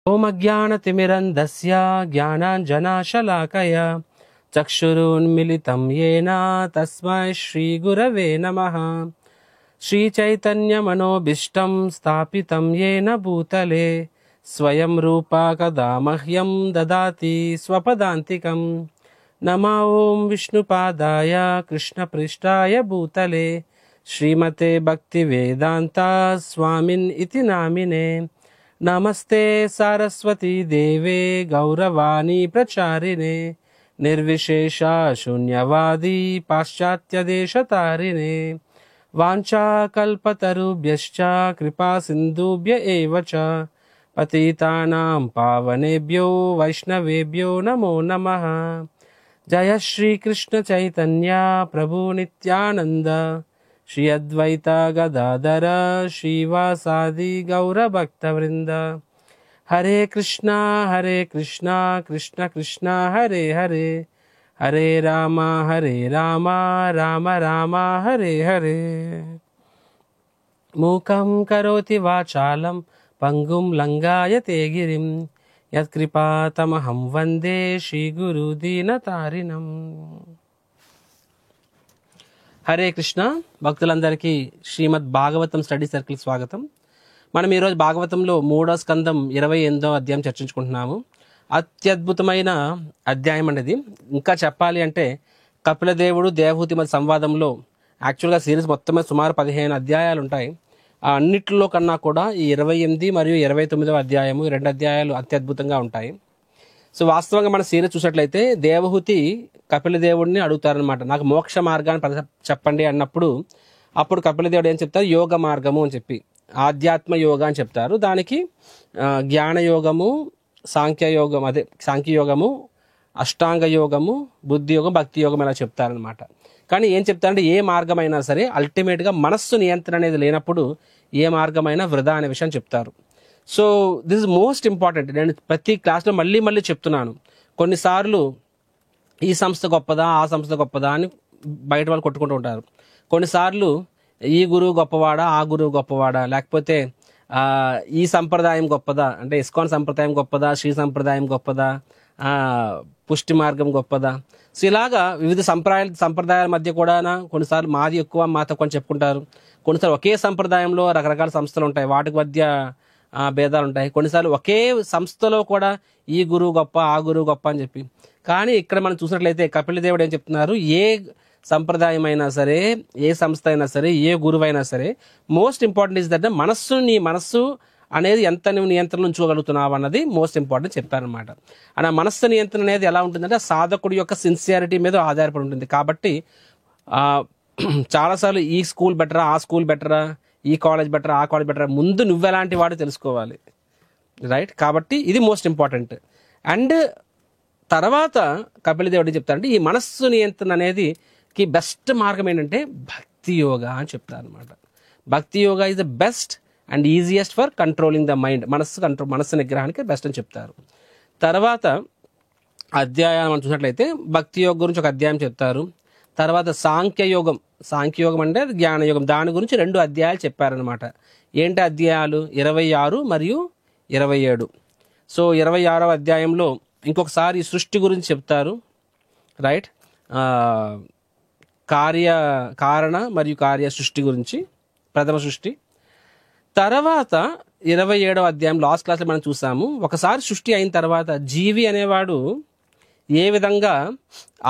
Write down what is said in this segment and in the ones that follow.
ఓం అజ్ఞానతిమిరంధస్య జ్ఞానాంజనశలాకయా చక్షురున్మిలితం యేన తస్మై శ్రీగురవే నమః. శ్రీచైతన్యమనోభీష్టం స్థాపితం యేన భూతలే స్వయం రూపా కదా మహ్యం దదాతి స్వపదాంతికం. నమో ఓం విష్ణుపాదాయ కృష్ణపృష్ఠాయ భూతలే శ్రీమతే భక్తివేదాంత స్వామిన్ ఇతి నామినే. నమస్తే సారస్వతీ దేవే గౌరవాణి ప్రచారిణే నిర్విశేష శూన్యవాది పాశ్చాత్యదేశతారిణే. వాంఛాకల్పతరుభ్యశ్చ కృపా సింధుభ్య ఏవ చ పతితానాం పావనేభ్యో వైష్ణవేభ్యో నమో నమః. జయ శ్రీకృష్ణ చైతన్య ప్రభు నిత్యానంద శ్రీ అద్వైత గదాధర శ్రీవాసాది గౌరభక్తవృంద. హరే కృష్ణ కృష్ణ కృష్ణ హరే హరే హరే రామ రామ రామ హరే హరే. మూకం కరోతి వాచాలం పంగుం లంఘాయతే గిరిం యత్కృపాతమహం వందే శ్రీగురు దీనతారిణం. హరే కృష్ణ భక్తులందరికీ శ్రీమద్ భాగవతం స్టడీ సర్కిల్ స్వాగతం. మనం ఈరోజు భాగవతంలో 3వ స్కందం 28వ అధ్యాయం చర్చించుకుంటున్నాము. అత్యద్భుతమైన అధ్యాయం అనేది. ఇంకా చెప్పాలి అంటే కపిలదేవుడు దేవహూతి మధ్య సంవాదంలో యాక్చువల్గా సిరీస్ మొత్తమే సుమారు 15 అధ్యాయాలు ఉంటాయి. ఆ అన్నిట్లో కన్నా కూడా ఈ 28 మరియు 29వ అధ్యాయము 2 అధ్యాయాలు అత్యద్భుతంగా ఉంటాయి. సో వాస్తవంగా మన సిరీస్ చూసినట్లయితే దేవహూతి కపిలదేవుడిని అడుగుతారనమాట, నాకు మోక్ష మార్గాన్ని చెప్పండి అన్నప్పుడు అప్పుడు కపిలదేవుడు ఏం చెప్తారు, యోగ మార్గము అని చెప్పి ఆధ్యాత్మ యోగ అని చెప్తారు. దానికి జ్ఞానయోగము, సాంఖ్యయోగం, అదే సాంఖ్యయోగము, అష్టాంగ యోగము, బుద్ధి యోగం, భక్తి యోగం ఇలా చెప్తారనమాట. కానీ ఏం చెప్తారంటే ఏ మార్గమైనా సరే అల్టిమేట్గా మనస్సు నియంత్రణ అనేది లేనప్పుడు ఏ మార్గమైనా వృధా అనే విషయం చెప్తారు. So this is most important. నేను ప్రతి క్లాస్లో మళ్ళీ చెప్తున్నాను. కొన్నిసార్లు ఈ సంస్థ గొప్పదా ఆ సంస్థ గొప్పదా అని బయట వాళ్ళు కొట్టుకుంటూ ఉంటారు. కొన్నిసార్లు ఈ గురువు గొప్పవాడా ఆ గురువు గొప్పవాడా, లేకపోతే ఈ సంప్రదాయం గొప్పదా అంటే ఇస్కాన్ సంప్రదాయం గొప్పదా, శ్రీ సంప్రదాయం గొప్పదా, పుష్టి మార్గం గొప్పదా. సో ఇలాగా వివిధ సంప్రదాయాల మధ్య కూడా కొన్నిసార్లు మాది ఎక్కువ మాతో కొంచెం చెప్పుకుంటారు. కొన్నిసార్లు ఒకే సంప్రదాయంలో రకరకాల సంస్థలు ఉంటాయి, వాటి మధ్య భేదాలు ఉంటాయి. కొన్నిసార్లు ఒకే సంస్థలో కూడా ఈ గురువు గొప్ప ఆ గురువు గొప్ప అని చెప్పి. కానీ ఇక్కడ మనం చూసినట్లయితే కపిలదేవుడు ఏం చెప్తున్నారు, ఏ సంప్రదాయం అయినా సరే, ఏ సంస్థ అయినా సరే, ఏ గురువు అయినా సరే, మోస్ట్ ఇంపార్టెంట్ ఇస్ దట్ నీ మనస్సు అనేది ఎంత నువ్వు నియంత్రణ ఉంచుకోగలుగుతున్నావు అన్నది మోస్ట్ ఇంపార్టెంట్ చెప్పారనమాట. ఆ మనస్సు నియంత్రణ అనేది ఎలా ఉంటుందంటే సాధకుడి యొక్క సిన్సియారిటీ మీద ఆధారపడి ఉంటుంది. కాబట్టి చాలాసార్లు ఈ స్కూల్ బెటరా ఆ స్కూల్ బెటరా, ఈ కాలేజ్ బెటరా ఆ కాలేజ్ బెటరా, ముందు నువ్వెలాంటి వాడు తెలుసుకోవాలి, రైట్? కాబట్టి ఇది మోస్ట్ ఇంపార్టెంట్. అండ్ తర్వాత కపిలదేవుడు చెప్తారంటే ఈ మనస్సు నియంత్రణ అనేది బెస్ట్ మార్గం ఏంటంటే భక్తి యోగా అని చెప్తారు అనమాట. భక్తి yoga is the best and easiest for controlling the mind. మనస్సు నిగ్రహానికి బెస్ట్ అని చెప్తారు. తర్వాత అధ్యాయాలు మనం చూసినట్లయితే భక్తి యోగం గురించి ఒక అధ్యాయం చెప్తారు. తర్వాత సాంఖ్యయోగం అంటే జ్ఞానయోగం, దాని గురించి 2 అధ్యాయాలు చెప్పారనమాట. ఏంటి అధ్యాయాలు? 26 మరియు 27. సో 26వ అధ్యాయంలో ఇంకొకసారి సృష్టి గురించి చెప్తారు, రైట్? కారణ మరియు కార్య సృష్టి గురించి, ప్రథమ సృష్టి. తర్వాత 27వ అధ్యాయం లాస్ట్ క్లాస్లో మనం చూసాము, ఒకసారి సృష్టి అయిన తర్వాత జీవి అనేవాడు ఏ విధంగా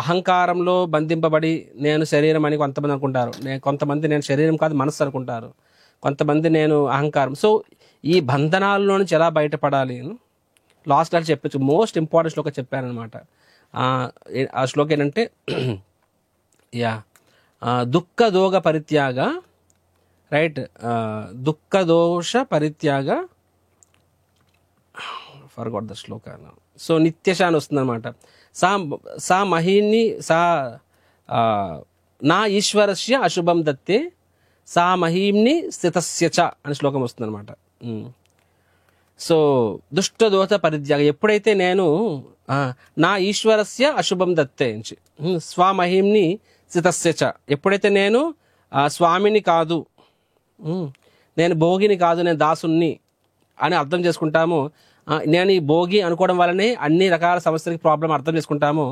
అహంకారంలో బంధింపబడి నేను శరీరం అని కొంతమంది అనుకుంటారు, కొంతమంది నేను శరీరం కాదు మనస్సు అనుకుంటారు, కొంతమంది నేను అహంకారం. సో ఈ బంధనాల్లో నుంచి ఎలా బయటపడాలి లాస్ట్ క్లాస్ చెప్పచ్చు. మోస్ట్ ఇంపార్టెంట్ శ్లోకం చెప్పారనమాట. ఆ శ్లోకం ఏంటంటే దుఃఖ దోగ పరిత్యాగ, రైట్? దుఃఖ దోష పరిత్యాగ, ఫర్గాట్ ద శ్లోక. సో నిత్యశ అని వస్తుంది అనమాట. సా మహిని నా ఈశ్వరస్య అశుభం దత్తే సా మహిమ్ని స్థితస్య చ అని శ్లోకం వస్తుంది అనమాట. సో దుష్టదోష పరిత్యాగ, ఎప్పుడైతే నేను నా ఈశ్వరస్య అశుభం దత్తే స్వమహిమ్ని స్థితస్య చ, ఎప్పుడైతే నేను స్వామిని కాదు, నేను భోగిని కాదు, నేను దాసుని అని అర్థం చేసుకుంటామో నేను ఈ భోగి అనుకోవడం వల్లనే అన్ని రకాల సమస్యలకి ప్రాబ్లం అర్థం చేసుకుంటాము.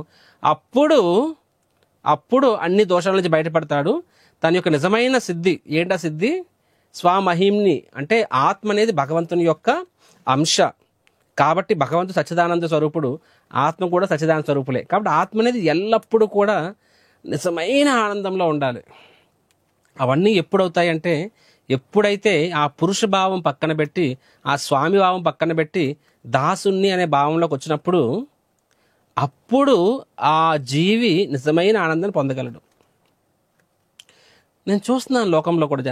అప్పుడు అన్ని దోషాల నుంచి బయటపడతాడు. తన యొక్క నిజమైన సిద్ధి ఏంటా సిద్ధి? స్వమహిమ్ని, అంటే ఆత్మ అనేది భగవంతుని యొక్క అంశ కాబట్టి భగవంతుడు సచ్చిదానంద స్వరూపుడు, ఆత్మ కూడా సచ్చిదానంద స్వరూపులే. కాబట్టి ఆత్మ అనేది ఎల్లప్పుడూ కూడా నిజమైన ఆనందంలో ఉండాలి. అవన్నీ ఎప్పుడవుతాయి అంటే ఎప్పుడైతే ఆ పురుష భావం పక్కన పెట్టి ఆ స్వామి భావం పక్కన పెట్టి దాసుని అనే భావంలోకి వచ్చినప్పుడు అప్పుడు ఆ జీవి నిజమైన ఆనందాన్ని పొందగలడు. నేను చూస్తున్నాను లోకంలో కూడా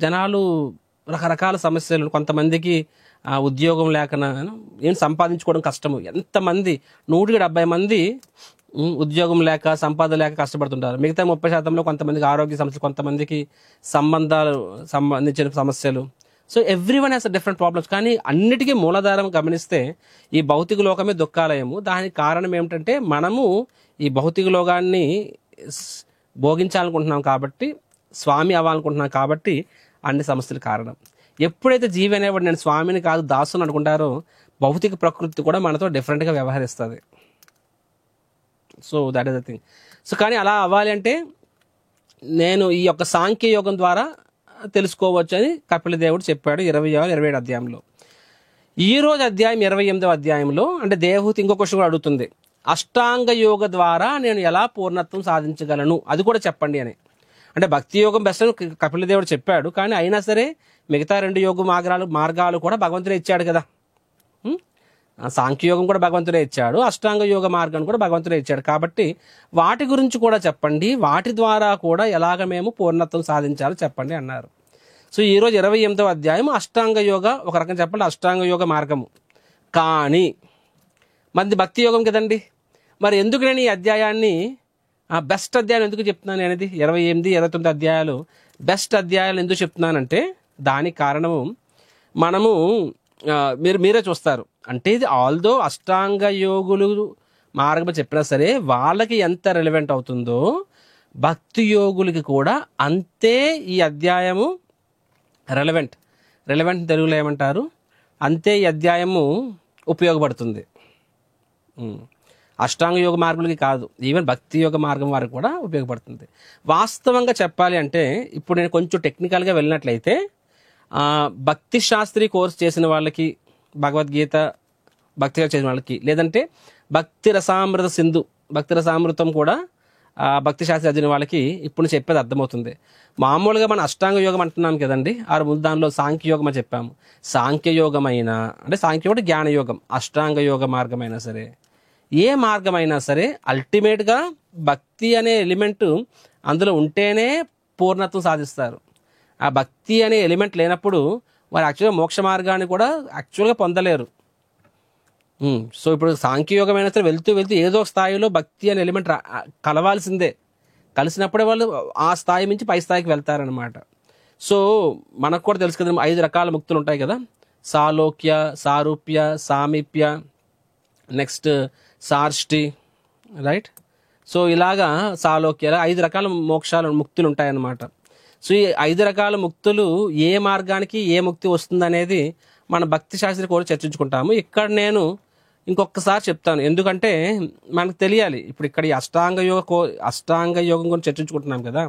జనాలు రకరకాల సమస్యలు. కొంతమందికి ఉద్యోగం లేకనా ఏం సంపాదించుకోవడం కష్టము. ఎంతమంది 170 మంది ఉద్యోగం లేక సంపాదన లేక కష్టపడుతుంటారు. మిగతా 30% కొంతమందికి ఆరోగ్య సమస్యలు, కొంతమందికి సంబంధించిన సమస్యలు. So everyone has different problems. కానీ అన్నిటికీ మూలాధారం గమనిస్తే ఈ భౌతిక లోకమే దుఃఖాలయము. దానికి కారణం ఏమిటంటే మనము ఈ భౌతిక లోకాన్ని భోగించాలనుకుంటున్నాం కాబట్టి, స్వామి అవ్వాలనుకుంటున్నాం కాబట్టి అన్ని సమస్యలు కారణం. ఎప్పుడైతే జీవి అనేవాడు నేను స్వామిని కాదు దాసుని అనుకుంటారో భౌతిక ప్రకృతి కూడా మనతో డిఫరెంట్గా వ్యవహరిస్తుంది. So that is the thing. So కానీ అలా అవ్వాలి అంటే నేను ఈ యొక్క సాంఖ్య యోగం ద్వారా తెలుసుకోవచ్చు అని కపిల దేవుడు చెప్పాడు 26-27 అధ్యాయంలో. ఈరోజు అధ్యాయం 28వ అధ్యాయంలో అంటే దేవహూతి ఇంకో క్వశ్చన్ కూడా అడుగుతుంది, అష్టాంగ యోగ ద్వారా నేను ఎలా పూర్ణత్వం సాధించగలను అది కూడా చెప్పండి అని. అంటే భక్తి యోగం బెస్ట్ అని కపిల దేవుడు చెప్పాడు, కానీ అయినా సరే మిగతా 2 యోగ మార్గాలు కూడా భగవంతుడే ఇచ్చాడు కదా. సాంఖ్యయోగం కూడా భగవంతుడే ఇచ్చాడు, అష్టాంగ యోగ మార్గాన్ని కూడా భగవంతుడే ఇచ్చాడు. కాబట్టి వాటి గురించి కూడా చెప్పండి, వాటి ద్వారా కూడా ఎలాగ మేము పూర్ణత్వం సాధించాలో చెప్పండి అన్నారు. సో ఈరోజు 28వ అధ్యాయం అష్టాంగ యోగ, ఒక రకంగా చెప్పండి అష్టాంగ యోగ మార్గము. కానీ మంది భక్తి యోగం కదండి. మరి ఎందుకు నేను ఈ అధ్యాయాన్ని బెస్ట్ అధ్యాయం ఎందుకు చెప్తున్నాను అనేది 28, 29 అధ్యాయాలు బెస్ట్ అధ్యాయాలు ఎందుకు చెప్తున్నానంటే దానికి కారణము మనము మీరే చూస్తారు. అంటే ఇది ఆల్దో అష్టాంగ యోగులు మార్గం చెప్పినా సరే వాళ్ళకి ఎంత రెలవెంట్ అవుతుందో భక్తి యోగులకి కూడా అంతే ఈ అధ్యాయము రెలవెంట్ తెలుగులో ఏమంటారు, అంతే ఈ అధ్యాయము ఉపయోగపడుతుంది. అష్టాంగ యోగ మార్గులకి కాదు, ఈవెన్ భక్తి యోగ మార్గం వారికి కూడా ఉపయోగపడుతుంది. వాస్తవంగా చెప్పాలి అంటే ఇప్పుడు నేను కొంచెం టెక్నికల్గా వెళ్ళినట్లయితే భక్తి శాస్త్రి కోర్స్ చేసిన వాళ్ళకి, భగవద్గీత భక్తిగా చేసిన వాళ్ళకి, లేదంటే భక్తి రసామృతం కూడా భక్తి శాస్త్రి చదివిన వాళ్ళకి ఇప్పుడు చెప్పేది అర్థమవుతుంది. మామూలుగా మనం అష్టాంగ యోగం అంటున్నాం కదండి, ముందు దానిలో సాంఖ్యయోగం అని చెప్పాము. సాంఖ్యయోగమైనా అంటే సాంఖ్యయోగం జ్ఞానయోగం, అష్టాంగ యోగ మార్గమైనా సరే ఏ మార్గమైనా సరే అల్టిమేట్గా భక్తి అనే ఎలిమెంట్ అందులో ఉంటేనే పూర్ణత్వం సాధిస్తారు. ఆ భక్తి అనే ఎలిమెంట్ లేనప్పుడు వారు యాక్చువల్గా మోక్ష మార్గాన్ని కూడా యాక్చువల్గా పొందలేరు. సో ఇప్పుడు సాంఖ్యయోగం అయినా సరే వెళ్తూ ఏదో స్థాయిలో భక్తి అనే ఎలిమెంట్ కలవాల్సిందే. కలిసినప్పుడే వాళ్ళు ఆ స్థాయి నుంచి పై స్థాయికి వెళ్తారనమాట. సో మనకు కూడా తెలుసు కదా 5 రకాల ముక్తులు ఉంటాయి కదా, సాలోక్య, సారూప్య, సామీప్య, నెక్స్ట్ సార్ష్టి, రైట్. సో ఇలాగా సాలోక్య 5 రకాల ముక్తులు ఉంటాయన్నమాట. సో ఈ 5 రకాల ముక్తులు ఏ మార్గానికి ఏ ముక్తి వస్తుంది అనేది మన భక్తి శాస్త్రి కూడా చర్చించుకుంటాము. ఇక్కడ నేను ఇంకొకసారి చెప్తాను, ఎందుకంటే మనకు తెలియాలి. ఇప్పుడు ఇక్కడ ఈ అష్టాంగ యోగం గురించి చర్చించుకుంటున్నాం కదా.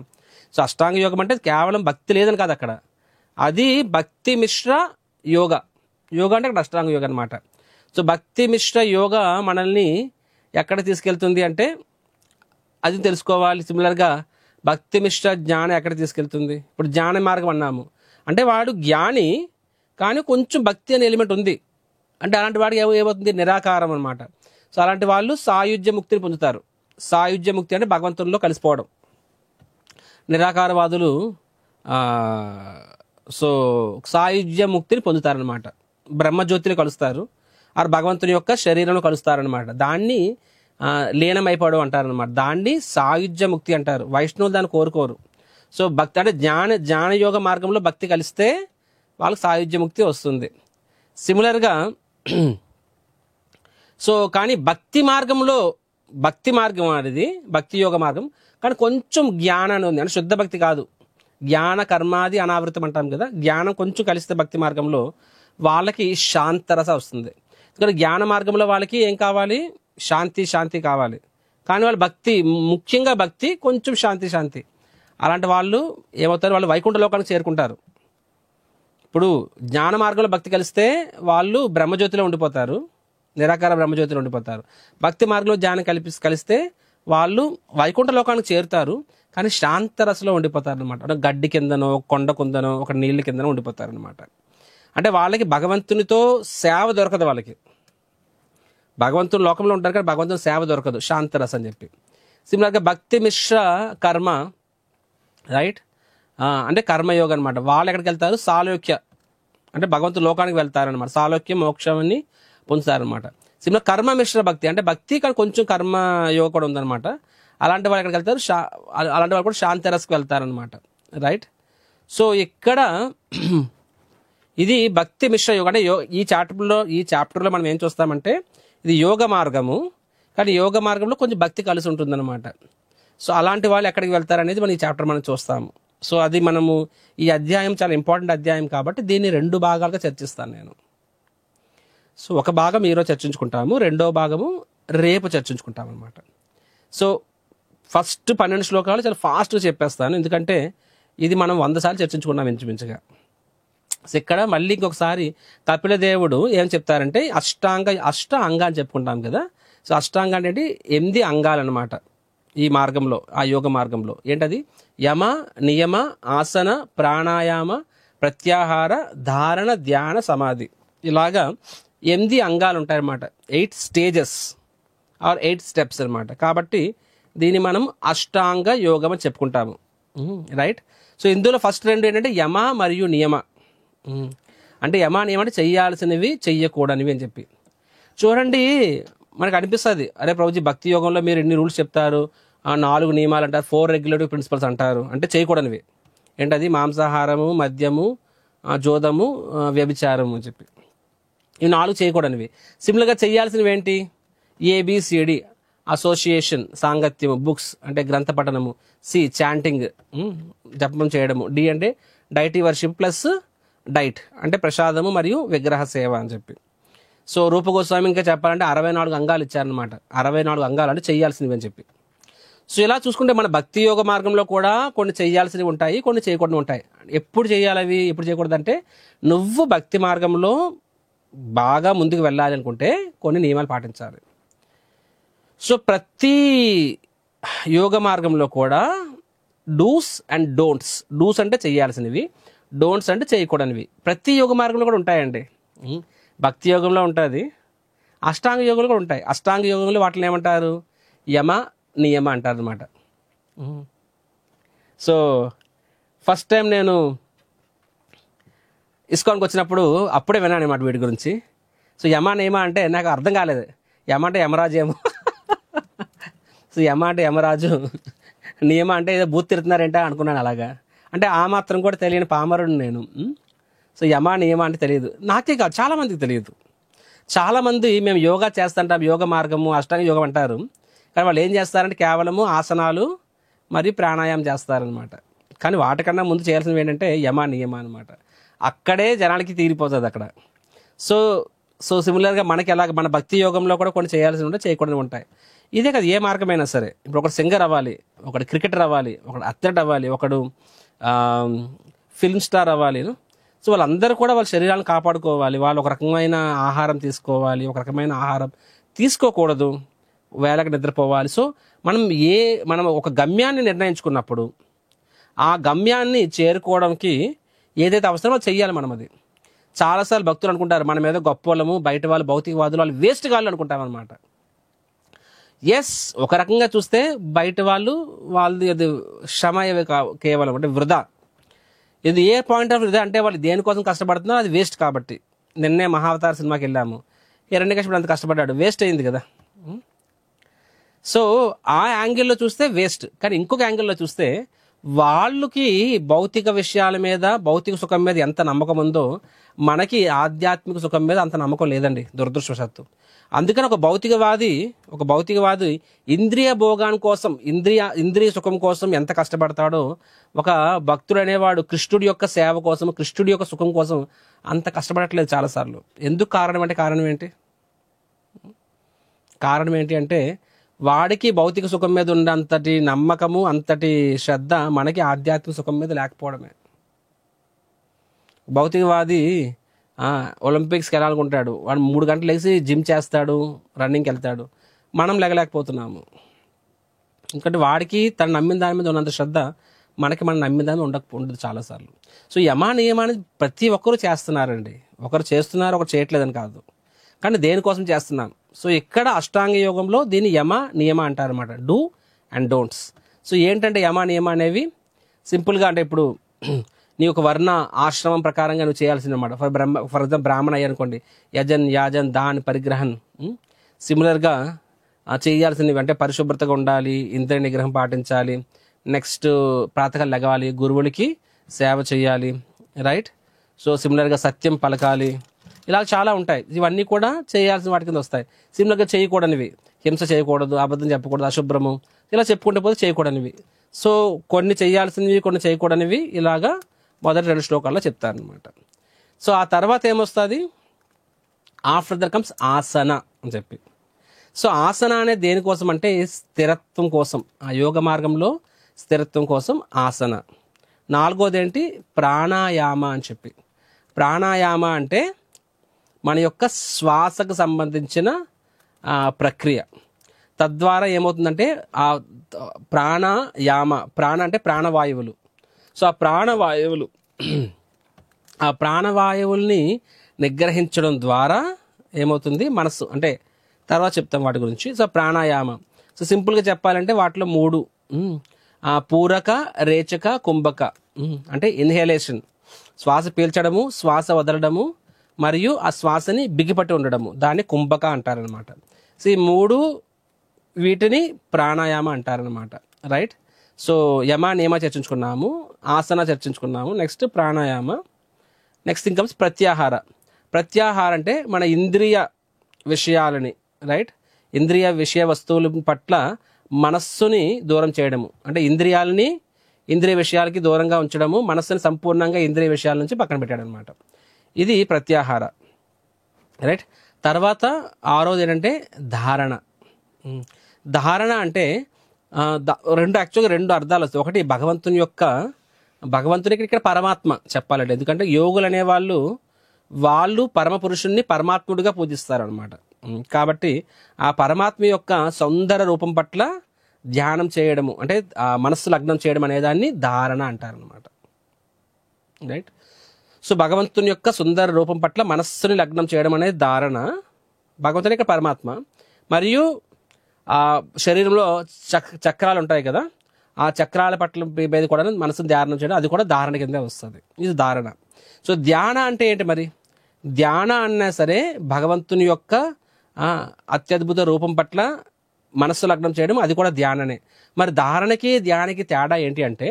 సో అష్టాంగ యోగం అంటే కేవలం భక్తి లేదని కాదు, అక్కడ అది భక్తి మిశ్ర యోగ అంటే అక్కడ అష్టాంగ యోగ అనమాట. సో భక్తి మిశ్ర యోగ మనల్ని ఎక్కడ తీసుకెళ్తుంది అంటే అది తెలుసుకోవాలి. సిమిలర్గా భక్తి మిశ్ర జ్ఞానం ఎక్కడ తీసుకెళ్తుంది. ఇప్పుడు జ్ఞాన మార్గం అన్నాము అంటే వాడు జ్ఞాని కానీ కొంచెం భక్తి అనే ఎలిమెంట్ ఉంది అంటే అలాంటి వాడికి ఏమవుతుంది, నిరాకారం అనమాట. సో అలాంటి వాళ్ళు సాయుజ్య ముక్తిని పొందుతారు. సాయుజ్య ముక్తి అంటే భగవంతునిలో కలిసిపోవడం. నిరాకారవాదులు సో సాయుజ్య ముక్తిని పొందుతారనమాట. బ్రహ్మజ్యోతిని కలుస్తారు, ఆ భగవంతుని యొక్క శరీరంలో కలుస్తారనమాట. దాన్ని లీనమైపోవడం అంటారనమాట. దాన్ని సాయుజ్య ముక్తి అంటారు. వైష్ణవులు దాన్ని కోరుకోరు. సో భక్తి అంటే జ్ఞానయోగ మార్గంలో భక్తి కలిస్తే వాళ్ళకి సాయుజ్య ముక్తి వస్తుంది. సిమిలర్గా సో కానీ భక్తి మార్గం అనేది భక్తి యోగ మార్గం, కానీ కొంచెం జ్ఞానాన్ని ఉంది అంటే శుద్ధ భక్తి కాదు, జ్ఞాన కర్మాది అనావృతం అంటాం కదా. జ్ఞానం కొంచెం కలిస్తే భక్తి మార్గంలో వాళ్ళకి శాంతరస వస్తుంది. ఇక్కడ జ్ఞాన మార్గంలో వాళ్ళకి ఏం కావాలి? శాంతి కావాలి. కానీ వాళ్ళు భక్తి, ముఖ్యంగా భక్తి, కొంచెం శాంతి. అలాంటి వాళ్ళు ఏమవుతారు? వాళ్ళు వైకుంఠ లోకానికి చేరుకుంటారు. ఇప్పుడు జ్ఞాన మార్గంలో భక్తి కలిస్తే వాళ్ళు బ్రహ్మజ్యోతిలో ఉండిపోతారు, నిరాకార బ్రహ్మజ్యోతిలో ఉండిపోతారు. భక్తి మార్గంలో జ్ఞానం కలిస్తే వాళ్ళు వైకుంఠ లోకానికి చేరుతారు, కానీ శాంతరసలో ఉండిపోతారు అనమాట. అంటే గడ్డి కిందనో, కొండ కిందనో, ఒక నీళ్ళ కిందనో ఉండిపోతారు అనమాట. అంటే వాళ్ళకి భగవంతునితో సేవ దొరకదు. వాళ్ళకి భగవంతుని లోకంలో ఉంటారు కానీ భగవంతుని సేవ దొరకదు, శాంతరస అని చెప్పి. సిమిలర్గా భక్తి మిశ్ర కర్మ, రైట్, అంటే కర్మయోగ అనమాట. వాళ్ళు ఎక్కడికి వెళ్తారు? సాలోక్య, అంటే భగవంతుని లోకానికి వెళ్తారనమాట. సాలోక్య మోక్షాన్ని పొందుతారనమాట. సిమిలర్ కర్మ మిశ్ర భక్తి, అంటే భక్తి కానీ కొంచెం కర్మ యోగ కూడా ఉందన్నమాట. అలాంటి వాళ్ళు ఎక్కడికి వెళ్తారు? అలాంటి వాళ్ళు కూడా శాంతరస్కి వెళ్తారనమాట, రైట్. సో ఇక్కడ ఇది భక్తి మిశ్ర యోగ. అంటే ఈ చాప్టర్లో మనం ఏం చూస్తామంటే ఇది యోగ మార్గము, కానీ యోగ మార్గంలో కొంచెం భక్తి కలిసి ఉంటుందన్నమాట. సో అలాంటి వాళ్ళు ఎక్కడికి వెళ్తారనేది మనం ఈ చాప్టర్ మనం చూస్తాము. సో అది మనము ఈ అధ్యాయం చాలా ఇంపార్టెంట్ అధ్యాయం కాబట్టి దీన్ని 2 భాగాలుగా చర్చిస్తాను నేను. సో ఒక భాగం ఈరోజు చర్చించుకుంటాము, రెండో భాగము రేపు చర్చించుకుంటాం అనమాట. సో ఫస్ట్ 12 శ్లోకాలు చాలా ఫాస్ట్గా చెప్పేస్తాను, ఎందుకంటే ఇది మనం 100 సార్లు చర్చించుకున్నాం ఇంచుమించుగా. సో ఇక్కడ మళ్ళీ ఇంకొకసారి కపిల దేవుడు ఏం చెప్తారంటే అష్ట అంగ అని చెప్పుకుంటాం కదా. సో అష్టాంగ అంటే 8 అంగాలు అనమాట ఈ మార్గంలో, ఆ యోగ మార్గంలో. ఏంటది? యమ, నియమ, ఆసన, ప్రాణాయామ, ప్రత్యాహార, ధారణ, ధ్యాన, సమాధి. ఇలాగా 8 అంగాలు ఉంటాయన్నమాట. 8 స్టేజెస్ ఆర్ 8 స్టెప్స్ అనమాట. కాబట్టి దీన్ని మనం అష్టాంగ యోగం అని చెప్పుకుంటాము, రైట్. సో ఇందులో ఫస్ట్ 2 ఏంటంటే యమ మరియు నియమ. అంటే యమ నియమ అంటే చెయ్యాల్సినవి, చెయ్యకూడనివి అని చెప్పి. చూడండి, మనకు అనిపిస్తుంది, అరే ప్రభుజీ భక్తి యోగంలో మీరు ఎన్ని రూల్స్ చెప్తారు, 4 నియమాలు అంటారు, 4 రెగ్యులేటివ్ ప్రిన్సిపల్స్ అంటారు. అంటే చేయకూడనివి ఏంటది? మాంసాహారము, మద్యము, జోదము, వ్యభిచారము అని చెప్పి ఇవి 4 చేయకూడనివి. సిమిలర్గా చేయాల్సినవి ఏంటి? ABCD, అసోసియేషన్, సాంగత్యము, బుక్స్ అంటే గ్రంథ పఠనము, C చాంటింగ్, జపం చేయడము, D అంటే డైటీ వర్షిప్ ప్లస్ డైట్ అంటే ప్రసాదము మరియు విగ్రహ సేవ అని చెప్పి. సో రూపగోస్వామి ఇంకా చెప్పాలంటే 64 అంగాలు ఇచ్చారనమాట. 64 అంగాలు అంటే చేయాల్సినవి అని చెప్పి. సో ఇలా చూసుకుంటే మన భక్తి యోగ మార్గంలో కూడా కొన్ని చేయాల్సినవి ఉంటాయి, కొన్ని చేయకూడదు ఉంటాయి. ఎప్పుడు చేయాలి అవి, ఎప్పుడు చేయకూడదు అంటే నువ్వు భక్తి మార్గంలో బాగా ముందుకు వెళ్ళాలి అనుకుంటే కొన్ని నియమాలు పాటించాలి. సో ప్రతి యోగ మార్గంలో కూడా డూస్ అండ్ డోంట్స్. డూస్ అంటే చేయాల్సినవి, డోంట్స్ అంటే చేయకూడనివి ప్రతి యోగ మార్గంలో కూడా ఉంటాయండి. భక్తి యోగంలో ఉంటుంది, అష్టాంగ యోగంలో కూడా ఉంటాయి. అష్టాంగ యోగంలో వాటిని ఏమంటారు? యమ, నియమ అంటారు అనమాట. సో ఫస్ట్ టైం నేను ఇస్కాన్కి వచ్చినప్పుడు అప్పుడే విన్నాను అనమాట వీటి గురించి. సో యమ నియమ అంటే నాకు అర్థం కాలేదు. యమ అంటే యమరాజు ఏమో, సో యమ అంటే యమరాజు, నియమ అంటే ఏదో బూత్ తిరుతున్నారేంటా అనుకున్నాను. అలాగా అంటే ఆ మాత్రం కూడా తెలియని పామరుడు నేను. సో యమ నియమ అంటే తెలియదు, నాకే కాదు చాలామందికి తెలియదు. చాలామంది మేము యోగా చేస్తుంటాం, యోగ మార్గము, అష్టాంగ యోగం అంటారు, కానీ వాళ్ళు ఏం చేస్తారంటే కేవలము ఆసనాలు మరియు ప్రాణాయామం చేస్తారనమాట. కానీ వాటికన్నా ముందు చేయాల్సినవి ఏంటంటే యమ నియమ అనమాట. అక్కడే జనాలకి తీరిపోతుంది అక్కడ. సో సిమిలర్గా మనకి ఎలాగ మన భక్తి యోగంలో కూడా కొన్ని చేయాల్సి ఉంటాయి, చేయకూడదు ఉంటాయి. ఇదే కదా ఏ మార్గమైనా సరే. ఇప్పుడు ఒకడు సింగర్ అవ్వాలి, ఒకడు క్రికెటర్ అవ్వాలి, ఒకడు అథ్లెట్ అవ్వాలి, ఒకడు ఫిల్మ్ స్టార్ అవ్వాలి. సో వాళ్ళందరూ కూడా వాళ్ళ శరీరాలను కాపాడుకోవాలి, వాళ్ళు ఒక రకమైన ఆహారం తీసుకోవాలి, ఒక రకమైన ఆహారం తీసుకోకూడదు, వేళకు నిద్రపోవాలి. సో మనం ఒక గమ్యాన్ని నిర్ణయించుకున్నప్పుడు ఆ గమ్యాన్ని చేరుకోవడానికి ఏదైతే అవసరమో చెయ్యాలి మనం. అది చాలాసార్లు భక్తులు అనుకుంటారు మనం ఏదో గొప్ప వాళ్ళము, బయట వాళ్ళు భౌతికవాదులు, వాళ్ళు వేస్ట్ గాళ్ళు అనుకుంటాం అనమాట. ఎస్, ఒక రకంగా చూస్తే బయట వాళ్ళది అది శ్రమ కేవలం అంటే వృధా. ఇది ఏ పాయింట్ ఆఫ్ వృధా అంటే వాళ్ళు దేనికోసం కష్టపడుతున్నారో అది వేస్ట్. కాబట్టి నిన్నే మహావతార సినిమాకి వెళ్ళాము, హిరణ్యకశిపుడు అంత కష్టపడ్డాడు, వేస్ట్ అయింది కదా. సో ఆ యాంగిల్లో చూస్తే వేస్ట్. కానీ ఇంకొక యాంగిల్లో చూస్తే వాళ్ళకి భౌతిక విషయాల మీద, భౌతిక సుఖం మీద ఎంత నమ్మకం ఉందో మనకి ఆధ్యాత్మిక సుఖం మీద అంత నమ్మకం లేదండి, దురదృష్టవశాత్తు. అందుకని ఒక భౌతికవాది ఇంద్రియ భోగాని కోసం, ఇంద్రియ సుఖం కోసం ఎంత కష్టపడతాడో ఒక భక్తుడు అనేవాడు కృష్ణుడి యొక్క సేవ కోసం, కృష్ణుడి యొక్క సుఖం కోసం అంత కష్టపడట్లేదు చాలాసార్లు. ఎందుకు? కారణం ఏంటి? కారణం ఏంటి అంటే వాడికి భౌతిక సుఖం మీద ఉన్నంతటి నమ్మకము, అంతటి శ్రద్ధ మనకి ఆధ్యాత్మిక సుఖం మీద లేకపోవడమే. భౌతికవాది ఒలింపిక్స్కి వెళ్ళాలనుకుంటాడు, వాడు 3 గంటలు లేచి జిమ్ చేస్తాడు, రన్నింగ్కి వెళ్తాడు. మనం లేగలేకపోతున్నాము. ఎందుకంటే వాడికి తను నమ్మిన దాని మీద ఉన్నంత శ్రద్ధ మనకి మనం నమ్మిన దాని మీద ఉండదు చాలాసార్లు. సో యమ నియమాన్ని ప్రతి ఒక్కరూ చేస్తున్నారండి. ఒకరు చేస్తున్నారు, ఒకరు చేయట్లేదని కాదు, కానీ దేనికోసం చేస్తున్నాం. సో ఇక్కడ అష్టాంగ యోగంలో దీన్ని యమ నియమ అంటారన్నమాట, డూ అండ్ డోంట్స్. సో ఏంటంటే యమ నియమ అనేవి సింపుల్గా అంటే ఇప్పుడు నీ ఒక వర్ణ ఆశ్రమం ప్రకారంగా నువ్వు చేయాల్సింది అనమాట. ఫర్ ఎగ్జాంపుల్ బ్రాహ్మణ అయ్యానుకోండి, యజన్ యాజన్ దాన్ పరిగ్రహన్. సిమిలర్గా చేయాల్సినవి అంటే పరిశుభ్రతగా ఉండాలి, ఇంద్రియ నిగ్రహం పాటించాలి, నెక్స్ట్ ప్రాతకాలు లెగవాలి, గురువులకి సేవ చేయాలి, రైట్. సో సిమిలర్గా సత్యం పలకాలి, ఇలా చాలా ఉంటాయి. ఇవన్నీ కూడా చేయాల్సిన వాటి కింద వస్తాయి. సిమిలర్గా చేయకూడనివి, హింస చేయకూడదు, అబద్ధం చెప్పకూడదు, అశుభ్రము, ఇలా చెప్పుకుంటే పోతే చేయకూడనివి. సో కొన్ని చేయాల్సినవి, కొన్ని చేయకూడనివి, ఇలాగా మొదటి 2 శ్లోకాల్లో చెప్తారనమాట. సో ఆ తర్వాత ఏమొస్తుంది, ఆఫ్టర్ దట్ కమ్స్ ఆసన అని చెప్పి. సో ఆసన అనేది దేనికోసం అంటే స్థిరత్వం కోసం, ఆ యోగ మార్గంలో స్థిరత్వం కోసం ఆసన. 4వది ఏంటి, ప్రాణాయామ అని చెప్పి. ప్రాణాయామ అంటే మన యొక్క శ్వాసకు సంబంధించిన ప్రక్రియ. తద్వారా ఏమవుతుందంటే ఆ ప్రాణాయామ, ప్రాణ అంటే ప్రాణవాయువులు. సో ఆ ప్రాణవాయువుల్ని నిగ్రహించడం ద్వారా ఏమవుతుంది, మనస్సు అంటే తర్వాత చెప్తాం వాటి గురించి. సో ప్రాణాయామ, సో సింపుల్గా చెప్పాలంటే వాటిలో 3, పూరక, రేచక, కుంభక. అంటే ఇన్హేలేషన్, శ్వాస పీల్చడము, శ్వాస వదలడము, మరియు ఆ శ్వాసని బిగిపట్టి ఉండడము, దాన్ని కుంభక అంటారనమాట. సో ఈ 3 వీటిని ప్రాణాయామ అంటారనమాట, రైట్. సో యమ నియమ చర్చించుకున్నాము, ఆసన చర్చించుకున్నాము, నెక్స్ట్ ప్రాణాయామ, నెక్స్ట్ ఇంకమ్స్ ప్రత్యాహార. ప్రత్యాహార అంటే మన ఇంద్రియ విషయాలని, రైట్, ఇంద్రియ విషయ వస్తువుల పట్ల మనస్సుని దూరం చేయడము, అంటే ఇంద్రియ విషయాలకి దూరంగా ఉంచడము, మనస్సుని సంపూర్ణంగా ఇంద్రియ విషయాల నుంచి పక్కన పెట్టాడు అనమాట. ఇది ప్రత్యాహార, రైట్. తర్వాత 6వది ఏంటంటే ధారణ. ధారణ అంటే యాక్చువల్గా 2 అర్థాలు వస్తాయి. ఒకటి భగవంతునికి ఇక్కడ పరమాత్మ చెప్పాలంటే, ఎందుకంటే యోగులు అనే వాళ్ళు పరమ పురుషుణ్ణి పరమాత్ముడిగా పూజిస్తారు అనమాట. కాబట్టి ఆ పరమాత్మ యొక్క సౌందర రూపం పట్ల ధ్యానం చేయడము, అంటే మనస్సు లగ్నం చేయడం అనేదాన్ని ధారణ అంటారనమాట, రైట్. సో భగవంతుని యొక్క సుందర రూపం పట్ల మనస్సుని లగ్నం చేయడం అనేది ధారణ. భగవంతుని యొక్క పరమాత్మ, మరియు ఆ శరీరంలో చక్రాలు ఉంటాయి కదా, ఆ చక్రాల పట్ల మీద కూడా మనసును ధ్యానం చేయడం, అది కూడా ధారణ కింద వస్తుంది. ఇది ధారణ. సో ధ్యాన అంటే ఏంటి మరి, ధ్యాన అన్నా సరే భగవంతుని యొక్క అత్యద్భుత రూపం పట్ల మనస్సు లగ్నం చేయడం, అది కూడా ధ్యాననే. మరి ధారణకి ధ్యానకి తేడా ఏంటి అంటే,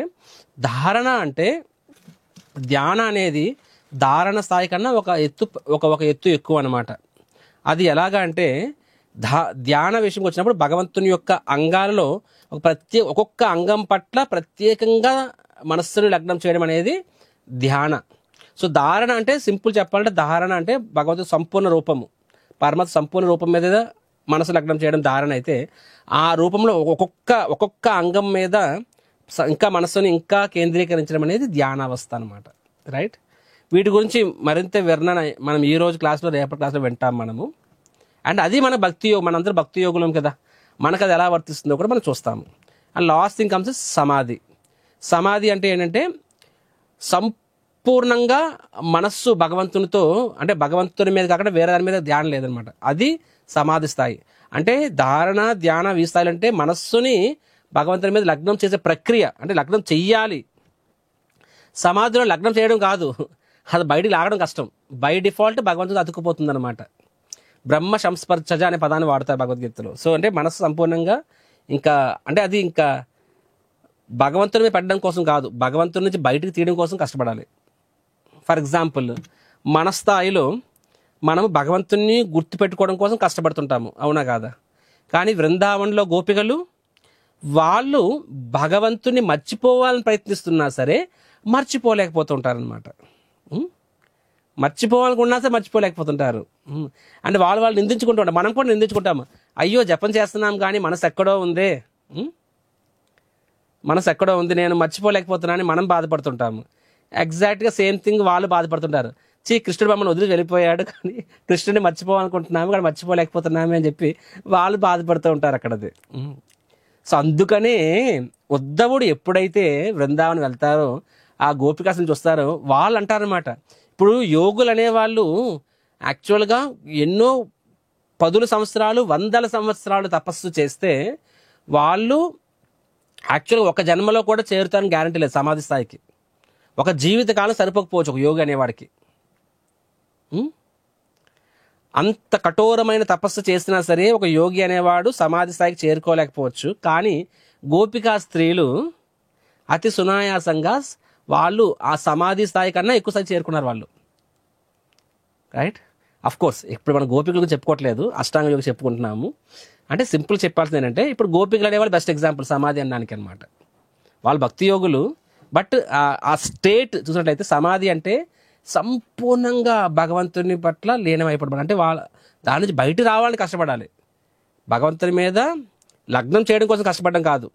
ధారణ అంటే ధ్యాన అనేది ధారణ స్థాయి కన్నా ఒక ఎత్తు ఎక్కువ అనమాట. అది ఎలాగా అంటే ధ్యాన విషయంకి వచ్చినప్పుడు భగవంతుని యొక్క అంగాలలో ఒక్కొక్క అంగం పట్ల ప్రత్యేకంగా మనస్సుని లగ్నం చేయడం అనేది ధ్యాన. సో ధారణ అంటే సింపుల్ చెప్పాలంటే, ధారణ అంటే భగవంతుని సంపూర్ణ రూపము, పరమాత్మ సంపూర్ణ రూపం మీద మనసు లగ్నం చేయడం ధారణ అయితే, ఆ రూపంలో ఒక్కొక్క అంగం మీద ఇంకా మనస్సుని ఇంకా కేంద్రీకరించడం అనేది ధ్యానావస్థ అనమాట, రైట్. వీటి గురించి మరింత వర్ణన మనం ఈ రోజు క్లాస్లో, రేపటి క్లాస్లో వింటాం మనము. అండ్ అది మన భక్తి యోగం, మనందరూ భక్తి యోగులం కదా, మనకు అది ఎలా వర్తిస్తుందో కూడా మనం చూస్తాము. అండ్ లాస్ట్ థింగ్ కమ్స్ సమాధి. సమాధి అంటే ఏంటంటే సంపూర్ణంగా మనస్సు భగవంతునితో, అంటే భగవంతుని మీద కాకుండా వేరే దాని మీద ధ్యానం లేదనమాట, అది సమాధి స్థాయి. అంటే ధారణ, ధ్యాన ఈ స్థాయిలు అంటే మనస్సుని భగవంతుని మీద లగ్నం చేసే ప్రక్రియ, అంటే లగ్నం చెయ్యాలి. సమాధిలో లగ్నం చేయడం కాదు, అది బయటికి లాగడం కష్టం. బై డిఫాల్ట్ భగవంతుడు అతుక్కుపోతుంది అనమాట. బ్రహ్మ సంస్పర్శజ అనే పదాన్ని వాడతారు భగవద్గీతలో. సో అంటే మనస్సు సంపూర్ణంగా ఇంకా, అంటే అది ఇంకా భగవంతుని మీద పెట్టడం కోసం కాదు, భగవంతుడి నుంచి బయటికి తీయడం కోసం కష్టపడాలి. ఫర్ ఎగ్జాంపుల్, మన స్థాయిలో మనము భగవంతుని గుర్తుపెట్టుకోవడం కోసం కష్టపడుతుంటాము, అవునా కాదా? కానీ బృందావనంలో గోపికలు వాళ్ళు భగవంతుని మర్చిపోవాలని ప్రయత్నిస్తున్నా సరే మర్చిపోలేకపోతుంటారనమాట. మర్చిపోవాలనుకున్నా సరే మర్చిపోలేకపోతుంటారు. అంటే వాళ్ళు నిందించుకుంటూ ఉంటారు, మనం కూడా నిందించుకుంటాము. అయ్యో జపం చేస్తున్నాం కానీ మనసు ఎక్కడో ఉందే, మనసు ఎక్కడో ఉంది, నేను మర్చిపోలేకపోతున్నానని మనం బాధపడుతుంటాము. ఎగ్జాక్ట్గా సేమ్ థింగ్ వాళ్ళు బాధపడుతుంటారు. కృష్ణుడు మమ్మల్ని వదిలి వెళ్ళిపోయాడు కానీ కృష్ణుడిని మర్చిపోవాలనుకుంటున్నాము కానీ మర్చిపోలేకపోతున్నాము అని చెప్పి వాళ్ళు బాధపడుతూ ఉంటారు అక్కడది. సో అందుకనే ఉద్ధవుడు ఎప్పుడైతే బృందావనం వెళ్తారో ఆ గోపికాసుని చూస్తారో వాళ్ళు అంటారనమాట, ఇప్పుడు యోగులు అనేవాళ్ళు యాక్చువల్గా ఎన్నో 10 సంవత్సరాలు 100 సంవత్సరాలు తపస్సు చేస్తే వాళ్ళు యాక్చువల్గా ఒక జన్మలో కూడా చేరుతారని గ్యారంటీ లేదు సమాధి స్థాయికి. ఒక జీవితకాలం సరిపోకపోవచ్చు ఒక యోగి అనేవాడికి. అంత కఠోరమైన తపస్సు చేసినా సరే ఒక యోగి అనేవాడు సమాధి స్థాయికి చేరుకోలేకపోవచ్చు. కానీ గోపికా స్త్రీలు అతి సునాయాసంగా వాళ్ళు ఆ సమాధి స్థాయి కన్నా ఎక్కువ స్థాయి చేరుకున్నారు వాళ్ళు. రైట్, అఫ్ కోర్స్ ఇప్పుడు మనం గోపికలకు చెప్పుకోవట్లేదు, అష్టాంగ యోగి చెప్పుకుంటున్నాము. అంటే సింపుల్ చెప్పాల్సింది ఏంటంటే ఇప్పుడు గోపికలు అనేవాళ్ళు బెస్ట్ ఎగ్జాంపుల్ సమాధి అనడానికి అనమాట. వాళ్ళు భక్తి యోగులు, బట్ ఆ స్టేట్ చూసినట్లయితే సమాధి అంటే సంపూర్ణంగా భగవంతుని పట్ల లీనమైపడడం. అంటే వాళ్ళ దాని నుంచి బయట రావాలని కష్టపడాలి. భగవంతుని మీద లగ్నం చేయడం కోసం కష్టపడడం కాదు,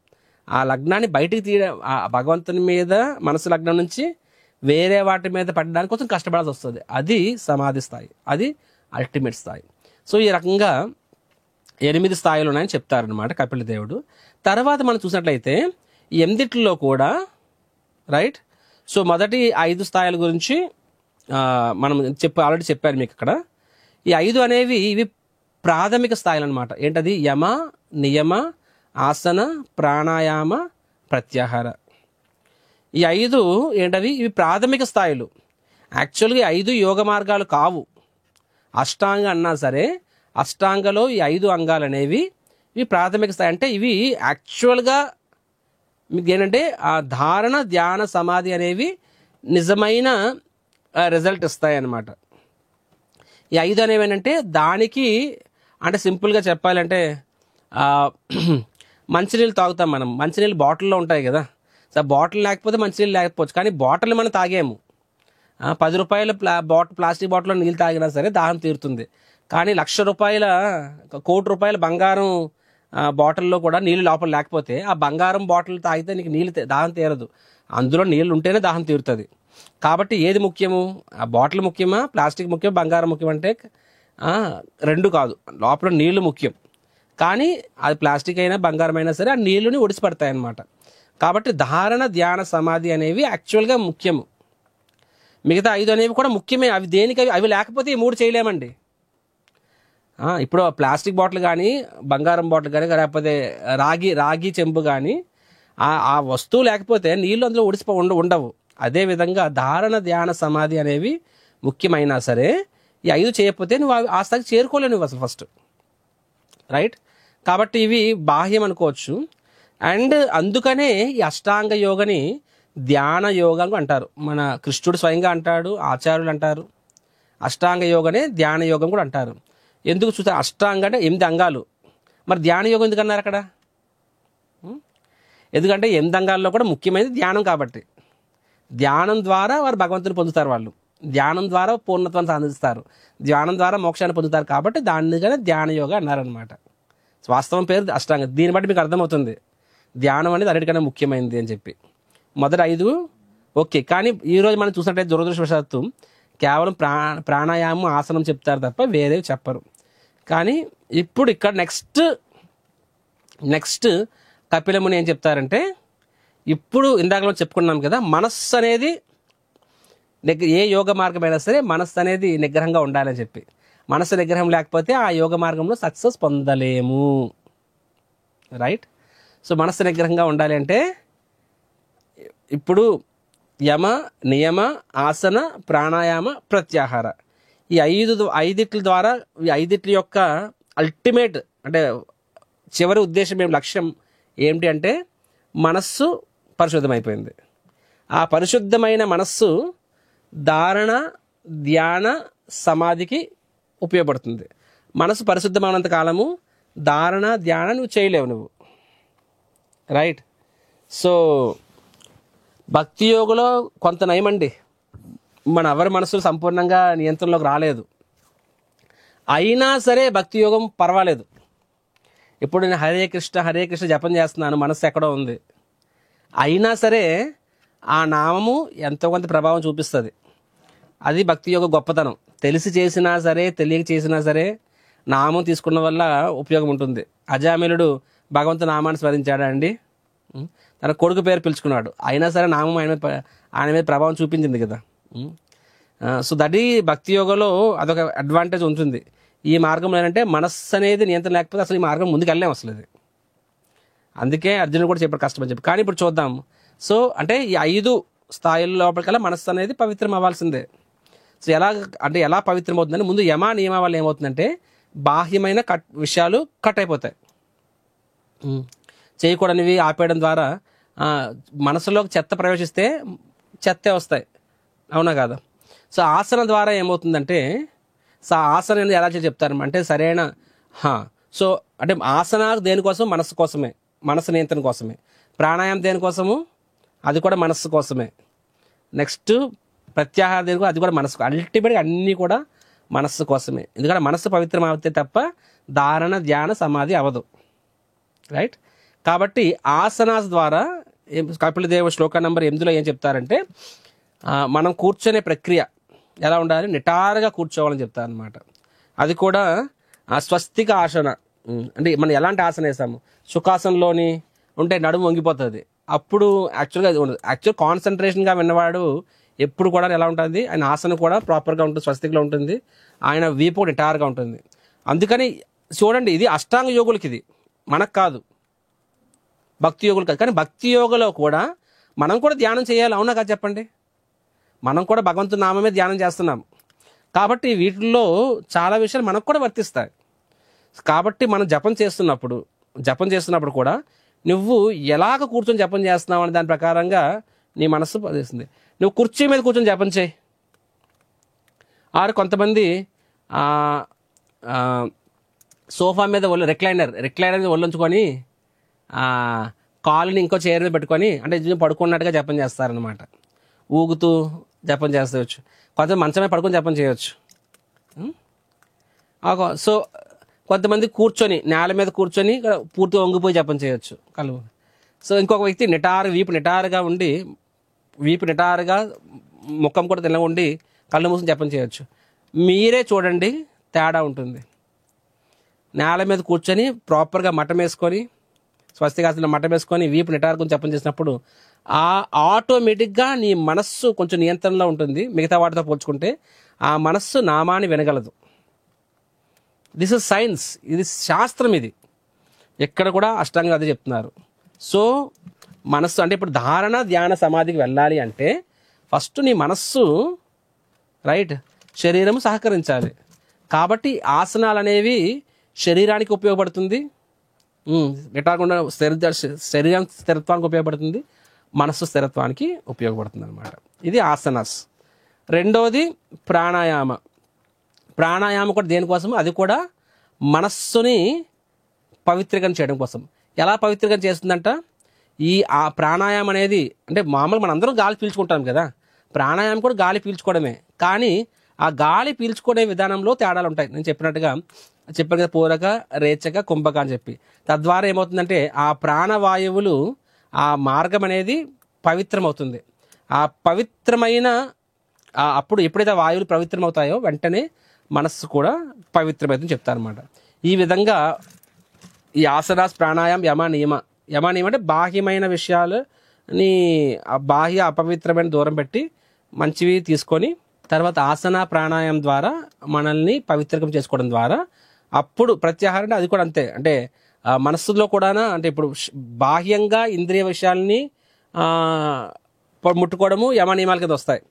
ఆ లగ్నాన్ని బయటికి తీయడం, ఆ భగవంతుని మీద మనసు లగ్నం నుంచి వేరే వాటి మీద పడడానికి కోసం కష్టపడాల్సి వస్తుంది. అది సమాధి స్థాయి, అది అల్టిమేట్ స్థాయి. సో ఈ రకంగా 8 స్థాయిలు ఉన్నాయని చెప్తారనమాట కపిల దేవుడు. తర్వాత మనం చూసినట్లయితే ఈ 8 కూడా రైట్. సో మొదటి 5 స్థాయిల గురించి మనం ఆల్రెడీ చెప్పాను మీకు ఇక్కడ. ఈ 5 అనేవి ఇవి ప్రాథమిక స్థాయిలు అనమాట. ఏంటది? యమ, నియమ, ఆసన, ప్రాణాయామ, ప్రత్యాహార. ఈ 5 ఏంటవి? ఇవి ప్రాథమిక స్థాయిలు. యాక్చువల్గా 5 యోగ మార్గాలు కావు. అష్టాంగ అన్నా సరే అష్టాంగలో ఈ 5 అంగాలు అనేవి ఇవి ప్రాథమిక స్థాయి. అంటే ఇవి యాక్చువల్గా మీకు ఏంటంటే ఆ ధారణ, ధ్యాన, సమాధి అనేవి నిజమైన రిజల్ట్ ఇస్తాయి అన్నమాట. ఈ 5 అనేవి ఏంటంటే దానికి అంటే సింపుల్గా చెప్పాలంటే మంచినీళ్ళు తాగుతాం మనం, మంచినీళ్ళు బాటిల్లో ఉంటాయి కదా. సో బాటిల్ లేకపోతే మంచినీళ్ళు లేకపోవచ్చు, కానీ బాటిల్ మనం తాగాము. 10 రూపాయల ప్లాస్టిక్ బాటిల్లో నీళ్ళు తాగినా సరే దాహం తీరుతుంది. కానీ 1,00,000 రూపాయల 1 కోటి రూపాయల బంగారం బాటిల్లో కూడా నీళ్ళు లోపల లేకపోతే ఆ బంగారం బాటిల్ తాగితే నీకు దాహం తీరదు. అందులో నీళ్ళు ఉంటేనే దాహం తీరుతుంది. కాబట్టి ఏది ముఖ్యము? ఆ బాటిల్ ముఖ్యమా, ప్లాస్టిక్ ముఖ్యం, బంగారం ముఖ్యం అంటే 2 కాదు, లోపల నీళ్లు ముఖ్యం. కానీ అది ప్లాస్టిక్ అయినా బంగారం అయినా సరే ఆ నీళ్ళని ఒడిసిపడతాయి అన్నమాట. కాబట్టి ధారణ, ధ్యాన, సమాధి అనేవి యాక్చువల్గా ముఖ్యము. మిగతా 5 అనేవి కూడా ముఖ్యమే. అవి దేనికి? అవి లేకపోతే ఈ 3 చేయలేమండి. ఇప్పుడు ప్లాస్టిక్ బాటిల్ కానీ, బంగారం బాటిల్ కానీ, లేకపోతే రాగి చెంబు కానీ ఆ వస్తువు లేకపోతే నీళ్ళు అందులో ఉండవు. అదేవిధంగా ధారణ, ధ్యాన, సమాధి అనేవి ముఖ్యమైనా సరే ఈ 5 చేయకపోతే నువ్వు ఆ స్థాయికి చేరుకోలేవు నువ్వు అసలు ఫస్ట్. రైట్, కాబట్టి ఇవి బాహ్యం అనుకోవచ్చు. అండ్ అందుకనే ఈ అష్టాంగ యోగని ధ్యాన యోగం అంటారు. మన కృష్ణుడు స్వయంగా అంటాడు, ఆచార్యులు అంటారు. అష్టాంగ యోగనే ధ్యాన యోగం కూడా అంటారు. ఎందుకు చూస్తే అష్టాంగ అంటే 8 అంగాలు. మరి ధ్యాన యోగం ఎందుకు అన్నారు అక్కడ? ఎందుకంటే 8 అంగాల్లో కూడా ముఖ్యమైనది ధ్యానం. కాబట్టి ధ్యానం ద్వారా వారు భగవంతుని పొందుతారు. వాళ్ళు ధ్యానం ద్వారా పూర్ణత్వాన్ని సాధిస్తారు, ధ్యానం ద్వారా మోక్షాన్ని పొందుతారు. కాబట్టి దానిగానే ధ్యాన యోగ అన్నారనమాట. వాస్తవం పేరు అష్టాంగ. దీన్ని బట్టి మీకు అర్థమవుతుంది ధ్యానం అనేది అన్నిటికన్నా ముఖ్యమైనది అని చెప్పి. మొదటి 5 ఓకే. కానీ ఈరోజు మనం చూసినట్టయితే దురదృష్టవశాత్తు కేవలం ప్రాణాయామం, ఆసనం చెప్తారు తప్ప వేరేవి చెప్పరు. కానీ ఇప్పుడు ఇక్కడ నెక్స్ట్ కపిలముని ఏం చెప్తారంటే, ఇప్పుడు ఇందాక మనం చెప్పుకున్నాం కదా, మనస్సు అనేది ఏ యోగ మార్గమైనా సరే మనస్సు అనేది నిగ్రహంగా ఉండాలని చెప్పి. మనస్సు నిగ్రహం లేకపోతే ఆ యోగ మార్గంలో సక్సెస్ పొందలేము. రైట్. సో మనస్సు నిగ్రహంగా ఉండాలి అంటే ఇప్పుడు యమ, నియమ, ఆసన, ప్రాణాయామ, ప్రత్యాహార ఈ 5 ద్వారా ఈ 5 యొక్క అల్టిమేట్ అంటే చివరి ఉద్దేశం లక్ష్యం ఏమిటి అంటే మనస్సు పరిశుద్ధమైపోయింది. ఆ పరిశుద్ధమైన మనస్సు ధారణ, ధ్యాన, సమాధికి ఉపయోగపడుతుంది. మనసు పరిశుద్ధమైనంత కాలము ధారణ, ధ్యాన నువ్వు చేయలేవు నువ్వు. రైట్. సో భక్తి యోగంలో కొంత నయమండి, మన ఎవరి మనసులు సంపూర్ణంగా నియంత్రణలోకి రాలేదు. అయినా సరే భక్తి యోగం పర్వాలేదు. ఇప్పుడు నేను హరే కృష్ణ జపం చేస్తున్నాను, మనస్సు ఎక్కడో ఉంది, అయినా సరే ఆ నామము ఎంతో కొంత ప్రభావం చూపిస్తుంది. అది భక్తి యొక్క గొప్పతనం. తెలిసి చేసినా సరే తెలియక చేసినా సరే నామం తీసుకున్న వల్ల ఉపయోగం ఉంటుంది. అజామిలుడు భగవంతు నామాన్ని స్మరించాడా అండి? తన కొడుకు పేరు పిలుచుకున్నాడు, అయినా సరే నామం ఆయన మీద ప్రభావం చూపించింది కదా. సో దట్ ఈ భక్తి యోగంలో అదొక అడ్వాంటేజ్ ఉంటుంది. ఈ మార్గంలో ఏంటంటే మనస్సు అనేది నియంత్రణ లేకపోతే అసలు ఈ మార్గం ముందుకు వెళ్ళలేం అసలు. అది అందుకే అర్జునుడు కూడా చెప్పాడు కష్టమని చెప్పి. కానీ ఇప్పుడు చూద్దాం. సో అంటే ఈ 5 స్థాయిల లోపలికల్లా మనస్సు అనేది పవిత్రం అవ్వాల్సిందే. సో ఎలా పవిత్రం అవుతుందని ముందు యమ నియమ వల్ల ఏమవుతుందంటే బాహ్యమైన విషయాలు కట్ అయిపోతాయి. చేయకూడనివి ఆపేయడం ద్వారా మనసులోకి చెత్త ప్రవేశిస్తే చెత్తే వస్తాయి, అవునా కాదా? సో ఆసన ద్వారా ఏమవుతుందంటే, ఆసన అనేది ఎలా చెప్తారు అంటే సరైన సో అంటే ఆసన దేనికోసం? మనస్సు కోసమే, మనస్సు నియంత్రణ కోసమే. ప్రాణాయామం దేనికోసము? అది కూడా మనస్సు కోసమే. నెక్స్ట్ ప్రత్యాహార దేనికో, అది కూడా మనస్సు. అల్టిమేట్గా అన్నీ కూడా మనస్సు కోసమే. ఎందుకంటే మనస్సు పవిత్రం అవుతే తప్ప ధారణ ధ్యాన సమాధి అవదు, రైట్? కాబట్టి ఆసనాస్ ద్వారా కపిలదేవ శ్లోక నంబర్ 8లో ఏం చెప్తారంటే మనం కూర్చునే ప్రక్రియ ఎలా ఉండాలి? నిటారుగా కూర్చోవాలని చెప్తారనమాట. అది కూడా స్వస్తిక ఆసన. అంటే మనం ఎలాంటి ఆసన వేసాము? సుఖాసనలోని ఉంటే నడుము వంగిపోతుంది. అప్పుడు యాక్చువల్ కాన్సన్ట్రేషన్గా విన్నవాడు ఎప్పుడు కూడా ఎలా ఉంటుంది? ఆయన ఆసన కూడా ప్రాపర్గా ఉంటుంది, స్వస్తికలో ఉంటుంది, ఆయన వీపు నిటారుగా ఉంటుంది. అందుకని చూడండి, ఇది అష్టాంగ యోగులకి, ఇది మనకు కాదు, భక్తి యోగులు కాదు. కానీ భక్తి యోగలో కూడా మనం కూడా ధ్యానం చేయాలి, అవునా కాదు చెప్పండి? మనం కూడా భగవంతుని నామమే ధ్యానం చేస్తున్నాం కాబట్టి వీటిల్లో చాలా విషయాలు మనకు కూడా వర్తిస్తాయి. కాబట్టి మనం జపం చేస్తున్నప్పుడు కూడా నువ్వు ఎలాగ కూర్చొని జపం చేస్తున్నావు అనే దాని ప్రకారంగా నీ మనస్సు పనిచేస్తుంది. నువ్వు కుర్చీ మీద కూర్చొని జపం చేయి. కొంతమంది సోఫా మీద రిక్లైనర్ మీద ఒళ్ళుంచుకొని కాలుని ఇంకో చైర్ మీద పెట్టుకొని అంటే పడుకున్నట్టుగా జపం చేస్తారనమాట. ఊగుతూ జపం చేస్తవచ్చు. కొంతమంది మంచమే పడుకొని జపం చేయవచ్చు. సో కొంతమంది నేల మీద కూర్చొని పూర్తిగా వంగిపోయి జపం చేయొచ్చు కళ్ళు. సో ఇంకొక వ్యక్తి వీపు నిటారుగా ఉండి, ముఖం కూడా తెల్లగా ఉండి కళ్ళు మూసుకొని జపం చేయొచ్చు. మీరే చూడండి, తేడా ఉంటుంది. నేల మీద కూర్చొని ప్రాపర్గా మఠం వేసుకొని, స్వస్తికాసన మఠం వేసుకొని వీపు నిటారుకొని జపం చేసినప్పుడు ఆటోమేటిక్గా నీ మనస్సు కొంచెం నియంత్రణలో ఉంటుంది. మిగతా వాటితో పోల్చుకుంటే ఆ మనస్సు నామాన్ని వినగలదు. దిస్ ఇస్ సైన్స్, ఇది శాస్త్రం. ఇది ఎక్కడ కూడా అష్టాంగ అదే చెప్తున్నారు. సో మనస్సు అంటే ఇప్పుడు ధారణ ధ్యాన సమాధికి వెళ్ళాలి అంటే ఫస్ట్ నీ మనస్సు రైట్, శరీరము సహకరించాలి. కాబట్టి ఆసనాలు అనేవి శరీరానికి ఉపయోగపడుతుంది, నిటారుకుండా శరీరం స్థిరత్వానికి ఉపయోగపడుతుంది, మనస్సు స్థిరత్వానికి ఉపయోగపడుతుంది అనమాట. ఇది ఆసనాస్. రెండోది ప్రాణాయామం కూడా దేనికోసం? అది కూడా మనస్సుని పవిత్రీకరణ చేయడం కోసం. ఎలా పవిత్రీకరణ చేస్తుందంట? ఆ ప్రాణాయామం అనేది అంటే మామూలుగా మనం అందరం గాలి పీల్చుకుంటాం కదా, ప్రాణాయామం కూడా గాలి పీల్చుకోవడమే. కానీ ఆ గాలి పీల్చుకునే విధానంలో తేడాలు ఉంటాయి. నేను చెప్పాను కదా, పూరక, రేచక, కుంభక అని చెప్పి. తద్వారా ఏమవుతుందంటే ఆ ప్రాణవాయువులు, ఆ మార్గం అనేది పవిత్రమవుతుంది. ఆ పవిత్రమైన అప్పుడు ఎప్పుడైతే వాయువులు పవిత్రమవుతాయో వెంటనే మనస్సు కూడా పవిత్రమవుతుందని చెప్తారనమాట. ఈ విధంగా ఈ ఆసనాస్, ప్రాణాయామం, యమ నియమ అంటే బాహ్యమైన విషయాలని బాహ్య అపవిత్రమైన దూరం పెట్టి మంచివి తీసుకొని తర్వాత ఆసన ప్రాణాయామం ద్వారా మనల్ని పవిత్రకం చేసుకోవడం ద్వారా అప్పుడు ప్రత్యాహారం అంటే అది కూడా అంతే. అంటే మనస్సులో కూడా అంటే ఇప్పుడు బాహ్యంగా ఇంద్రియ విషయాల్ని ముట్టుకోవడము యమ నియమాల కింద వస్తాయి.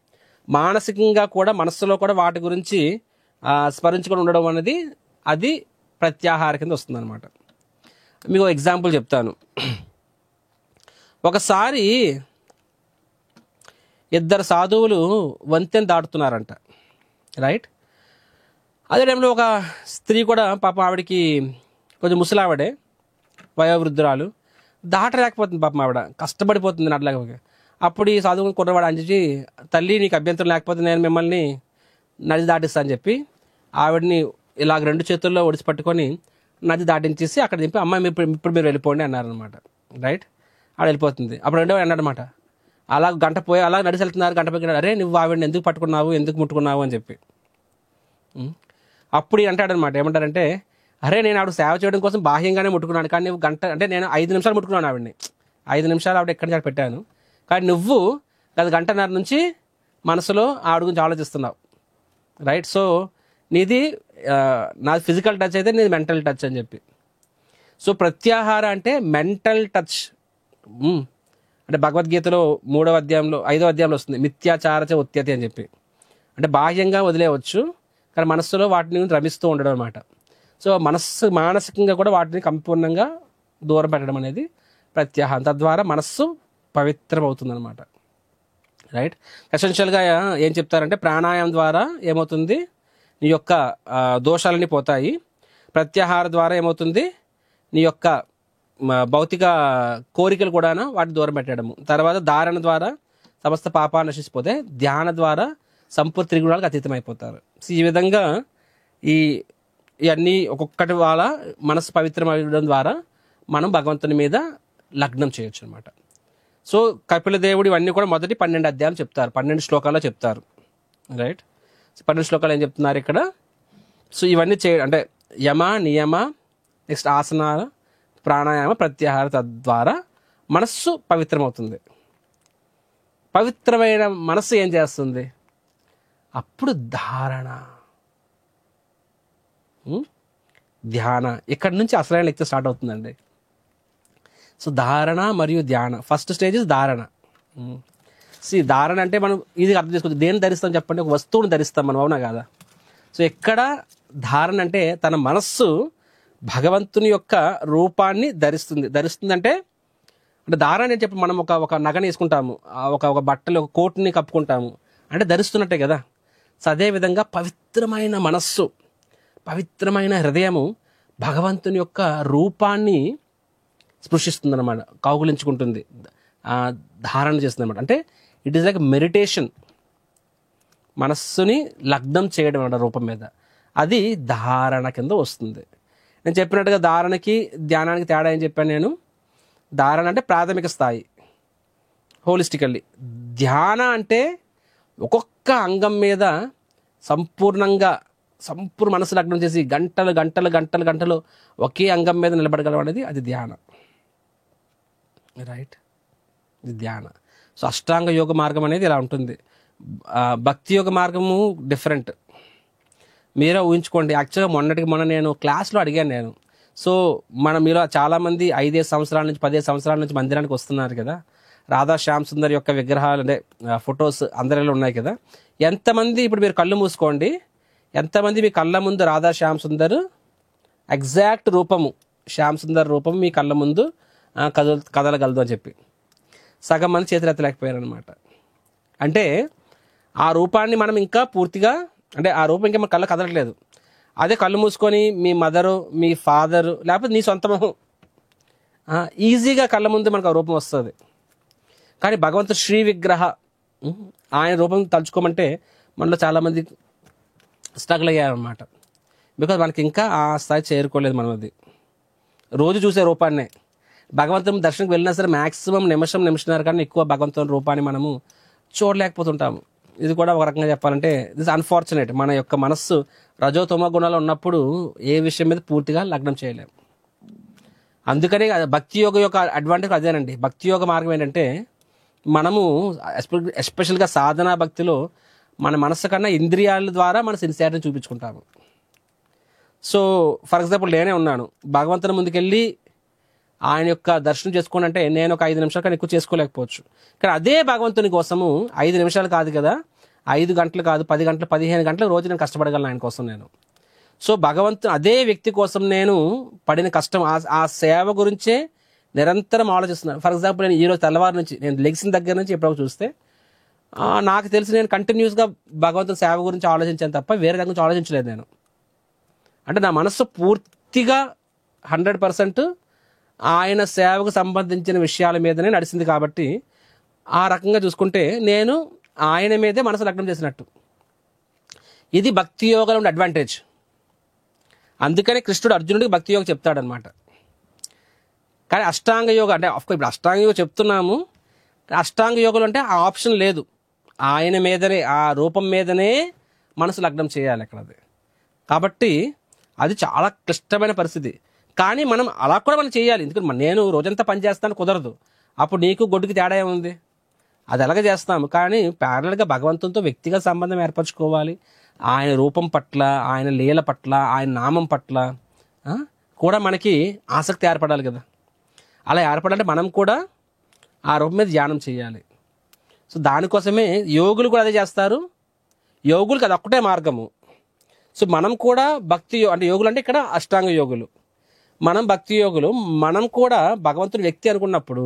మానసికంగా కూడా మనస్సులో కూడా వాటి గురించి స్మరించుకొని ఉండడం అనేది అది ప్రత్యాహార కింద వస్తుంది అనమాట. మీకు ఎగ్జాంపుల్ చెప్తాను. ఒకసారి 2 సాధువులు వంతెన దాటుతున్నారంట, రైట్? అదే టైంలో ఒక స్త్రీ కూడా పాపం, ఆవిడకి కొంచెం ముసలావిడే, వయోవృద్ధురాలు, దాటలేకపోతుంది పాపం, ఆవిడ కష్టపడిపోతుంది నడలేక. అప్పుడు ఈ సాధువు కుర్రవాడు అంచి, తల్లి నీకు అభ్యంతరం లేకపోతే నేను మిమ్మల్ని నది దాటిస్తా అని చెప్పి ఆవిడని ఇలాగ 2 చేతుల్లో ఒడిసి పట్టుకొని నది దాటించేసి అక్కడ దింపి అమ్మాయి ఇప్పుడు మీరు వెళ్ళిపోండి అన్నారనమాట. రైట్, ఆడ వెళ్ళిపోతుంది. అప్పుడు రెండో అన్నాడనమాట, అలా గంట పోయి అలా నడిచి వెళ్తున్నారు, గంట పోయి అరే నువ్వు ఆవిడని ఎందుకు పట్టుకున్నావు, ఎందుకు ముట్టుకున్నావు అని చెప్పి. అప్పుడు అంటాడనమాట, ఏమంటారంటే అరే నేను ఆవిడ సేవ చేయడం కోసం బాహ్యంగానే ముట్టుకున్నాను, కానీ నువ్వు గంట అంటే నేను 5 నిమిషాలు ముట్టుకున్నాను ఆవిడని, 5 నిమిషాలు ఆవిడ ఎక్కడి నుంచి పెట్టాను, కానీ నువ్వు గత గంటన్నర నుంచి మనసులో ఆవిడ గురించి ఆలోచిస్తున్నావు. రైట్, సో నీది నాది ఫిజికల్ టచ్ అయితే నీది మెంటల్ టచ్ అని చెప్పి. సో ప్రత్యాహార అంటే మెంటల్ టచ్. అంటే భగవద్గీతలో 3వ అధ్యాయంలో 5వ అధ్యాయంలో వస్తుంది, మిథ్యాచారచ ఉత్యతి అని చెప్పి. అంటే బాహ్యంగా వదిలేయవచ్చు, కానీ మనస్సులో వాటిని రమిస్తూ ఉండడం అనమాట. సో మానసికంగా కూడా వాటిని సంపూర్ణంగా దూరం పెట్టడం అనేది ప్రత్యాహారం. తద్వారా మనస్సు పవిత్రం అవుతుంది అనమాట. రైట్, ఎసెన్షియల్గా ఏం చెప్తారంటే ప్రాణాయామం ద్వారా ఏమవుతుంది, నీ యొక్క దోషాలన్నీ పోతాయి. ప్రత్యాహార ద్వారా ఏమవుతుంది, నీ యొక్క భౌతిక కోరికలు కూడా వాటిని దూరం పెట్టడము. తర్వాత ధారణ ద్వారా సమస్త పాపాలు నశిసిపోతే, ధ్యాన ద్వారా సంపూర్ణ త్రిగుణాలకు అతీతం అయిపోతారు. సో ఈ విధంగా ఇవన్నీ ఒక్కొక్కటి వాళ్ళ మనసు పవిత్రం అవ్వడం ద్వారా మనం భగవంతుని మీద లగ్నం చేయొచ్చు అనమాట. సో కపిల దేవుడు ఇవన్నీ కూడా మొదటి 12 అధ్యాయాలు చెప్తారు, 12 శ్లోకాల్లో చెప్తారు. రైట్, 12 శ్లోకాలు ఏం చెప్తున్నారు ఇక్కడ. సో ఇవన్నీ అంటే యమ నియమ, నెక్స్ట్ ఆసనాలు, ప్రాణాయామ, ప్రత్యాహార, తద్వారా మనస్సు పవిత్రమవుతుంది. పవిత్రమైన మనస్సు ఏం చేస్తుంది, అప్పుడు ధారణ, ధ్యాన, ఇక్కడ నుంచి అసలైన లెక్చర్ స్టార్ట్ అవుతుందండి. సో ధారణ మరియు ధ్యాన, ఫస్ట్ స్టేజ్ ఇస్ ధారణ. ధారణ అంటే మనం ఇది అర్థం చేసుకోవచ్చు, దేన్ని ధరిస్తాం చెప్పండి, ఒక వస్తువుని ధరిస్తాం మనం, అవునా కాదా. సో ఎక్కడ ధారణ అంటే తన మనస్సు భగవంతుని యొక్క రూపాన్ని ధరిస్తుంది అంటే ధారణ అని చెప్పి మనం ఒక నగని వేసుకుంటాము, ఒక బట్టలు ఒక కోటుని కప్పుకుంటాము అంటే ధరిస్తున్నట్టే కదా. సో అదేవిధంగా పవిత్రమైన మనస్సు, పవిత్రమైన హృదయము భగవంతుని యొక్క రూపాన్ని స్పృశిస్తుంది అనమాట, కౌగులించుకుంటుంది, ధారణ చేస్తుంది అనమాట. అంటే ఇట్ ఈస్ లైక్ మెడిటేషన్, మనస్సుని లగ్నం చేయడం అన్నమాట రూపం మీద, అది ధారణ కింద వస్తుంది. నేను చెప్పినట్టుగా ధారణకి ధ్యానానికి తేడా ఏం చెప్పాను నేను. ధారణ అంటే ప్రాథమిక స్థాయి, హోలిస్టికల్లీ. ధ్యాన అంటే ఒక్కొక్క అంగం మీద సంపూర్ణ మనసు లగ్నం చేసి గంటలు గంటలు గంటలు గంటలు ఒకే అంగం మీద నిలబడగలం అనేది అది ధ్యానం. రైట్, ఇది ధ్యాన. సో అష్టాంగ యోగ మార్గం అనేది ఇలా ఉంటుంది. భక్తి యోగ మార్గము డిఫరెంట్. మీరే ఊహించుకోండి. యాక్చువల్గా మొన్న నేను క్లాస్లో అడిగాను నేను. సో మీలో చాలామంది 5 సంవత్సరాల నుంచి 10 సంవత్సరాల నుంచి మందిరానికి వస్తున్నారు కదా. రాధా శ్యామ్ సుందర్ యొక్క విగ్రహాలు అంటే ఫొటోస్ అందరిలో ఉన్నాయి కదా. ఎంతమంది ఇప్పుడు మీరు కళ్ళు మూసుకోండి, ఎంతమంది మీ కళ్ళ ముందు రాధా శ్యామ్ సుందర్ ఎగ్జాక్ట్ రూపము, శ్యామ్ సుందర్ రూపం మీ కళ్ళ ముందు కదలగలదు అని చెప్పి సగం మంది చేతులు ఎత్తలేకపోయారు అనమాట. అంటే ఆ రూపాన్ని మనం ఇంకా పూర్తిగా, అంటే ఆ రూపం ఇంకా మన కళ్ళ కదలట్లేదు. అదే కళ్ళు మూసుకొని మీ మదరు, మీ ఫాదరు, లేకపోతే నీ సొంత మొహం ఈజీగా కళ్ళ ముందు మనకు ఆ రూపం వస్తుంది. కానీ భగవంతుడు శ్రీ విగ్రహ ఆయన రూపం తలుచుకోమంటే మనలో చాలామంది స్ట్రగుల్ అయ్యారనమాట. బికాజ్ మనకి ఇంకా ఆ స్థాయి చేరుకోలేదు. మనం అది రోజు చూసే రూపాన్నే, భగవంతుని దర్శనంకి వెళ్ళినా సరే మ్యాక్సిమం నిమిషంన్నర కన్నా ఎక్కువ భగవంతుని రూపాన్ని మనము చూడలేకపోతుంటాము. ఇది కూడా ఒక రకంగా చెప్పాలంటే దిస్ అన్ఫార్చునేట్. మన యొక్క మనస్సు రజోతమ గుణాలు ఉన్నప్పుడు ఏ విషయం మీద పూర్తిగా లగ్నం చేయలేము. అందుకని భక్తి యోగ యొక్క అడ్వాంటేజ్ అదేనండి. భక్తి యోగ మార్గం ఏంటంటే మనము ఎస్పెషల్గా సాధనా భక్తిలో మన మనస్సు కన్నా ఇంద్రియాల ద్వారా మన సిన్సియారిటీని చూపించుకుంటాము. సో ఫర్ ఎగ్జాంపుల్ నేనే ఉన్నాను, భగవంతుని ముందుకెళ్ళి ఆయన యొక్క దర్శనం చేసుకోండి అంటే నేను ఒక 5 నిమిషాల కన్నా ఎక్కువ చేసుకోలేకపోవచ్చు. కానీ అదే భగవంతుని కోసము 5 నిమిషాలు కాదు కదా, 5 గంటలు కాదు, 10 గంటలు, 15 గంటలు రోజు నేను కష్టపడగలను ఆయన కోసం నేను. సో అదే వ్యక్తి కోసం నేను పడిన కష్టం, ఆ సేవ గురించే నిరంతరం ఆలోచిస్తున్నాను. ఫర్ ఎగ్జాంపుల్ నేను ఈరోజు తెల్లవారు నుంచి నేను లెగ్సిన దగ్గర నుంచి ఎప్పుడో చూస్తే నాకు తెలిసి నేను కంటిన్యూస్గా భగవంతుని సేవ గురించి ఆలోచించాను తప్ప వేరే దాని గురించి ఆలోచించలేదు నేను. అంటే నా మనస్సు పూర్తిగా 100% ఆయన సేవకు సంబంధించిన విషయాల మీదనే నడిచింది. కాబట్టి ఆ రకంగా చూసుకుంటే నేను ఆయన మీదే మనసు లగ్నం చేసినట్టు. ఇది భక్తి యోగంలో ఉన్న అడ్వాంటేజ్. అందుకనే కృష్ణుడు అర్జునుడికి భక్తి యోగం చెప్తాడనమాట. కానీ అష్టాంగ యోగ అంటే ఇప్పుడు అష్టాంగ యోగ చెప్తున్నాము, అష్టాంగ యోగంలో అంటే ఆ ఆప్షన్ లేదు. ఆయన మీదనే, ఆ రూపం మీదనే మనసు లగ్నం చేయాలి అక్కడ. అది కాబట్టి అది చాలా క్లిష్టమైన పరిస్థితి. కానీ మనం అలా కూడా మనం చేయాలి. ఎందుకంటే నేను రోజంతా పని చేస్తాను కుదరదు. అప్పుడు నీకు గొడ్డుకి తేడా ఏముంది? అది ఎలాగ చేస్తాము. కానీ ప్యారల్గా భగవంతునితో వ్యక్తిగత సంబంధం ఏర్పరచుకోవాలి. ఆయన రూపం పట్ల, ఆయన లీల పట్ల, ఆయన నామం పట్ల కూడా మనకి ఆసక్తి ఏర్పడాలి కదా. అలా ఏర్పడాలంటే మనం కూడా ఆ రూపం మీద ధ్యానం చేయాలి. సో దానికోసమే యోగులు కూడా అదే చేస్తారు. యోగులకు అది ఒక్కటే మార్గము. సో మనం కూడా భక్తి అంటే యోగులు అంటే ఇక్కడ అష్టాంగ యోగులు, మనం భక్తి యోగులు, మనం కూడా భగవంతుని వ్యక్తి అనుకున్నప్పుడు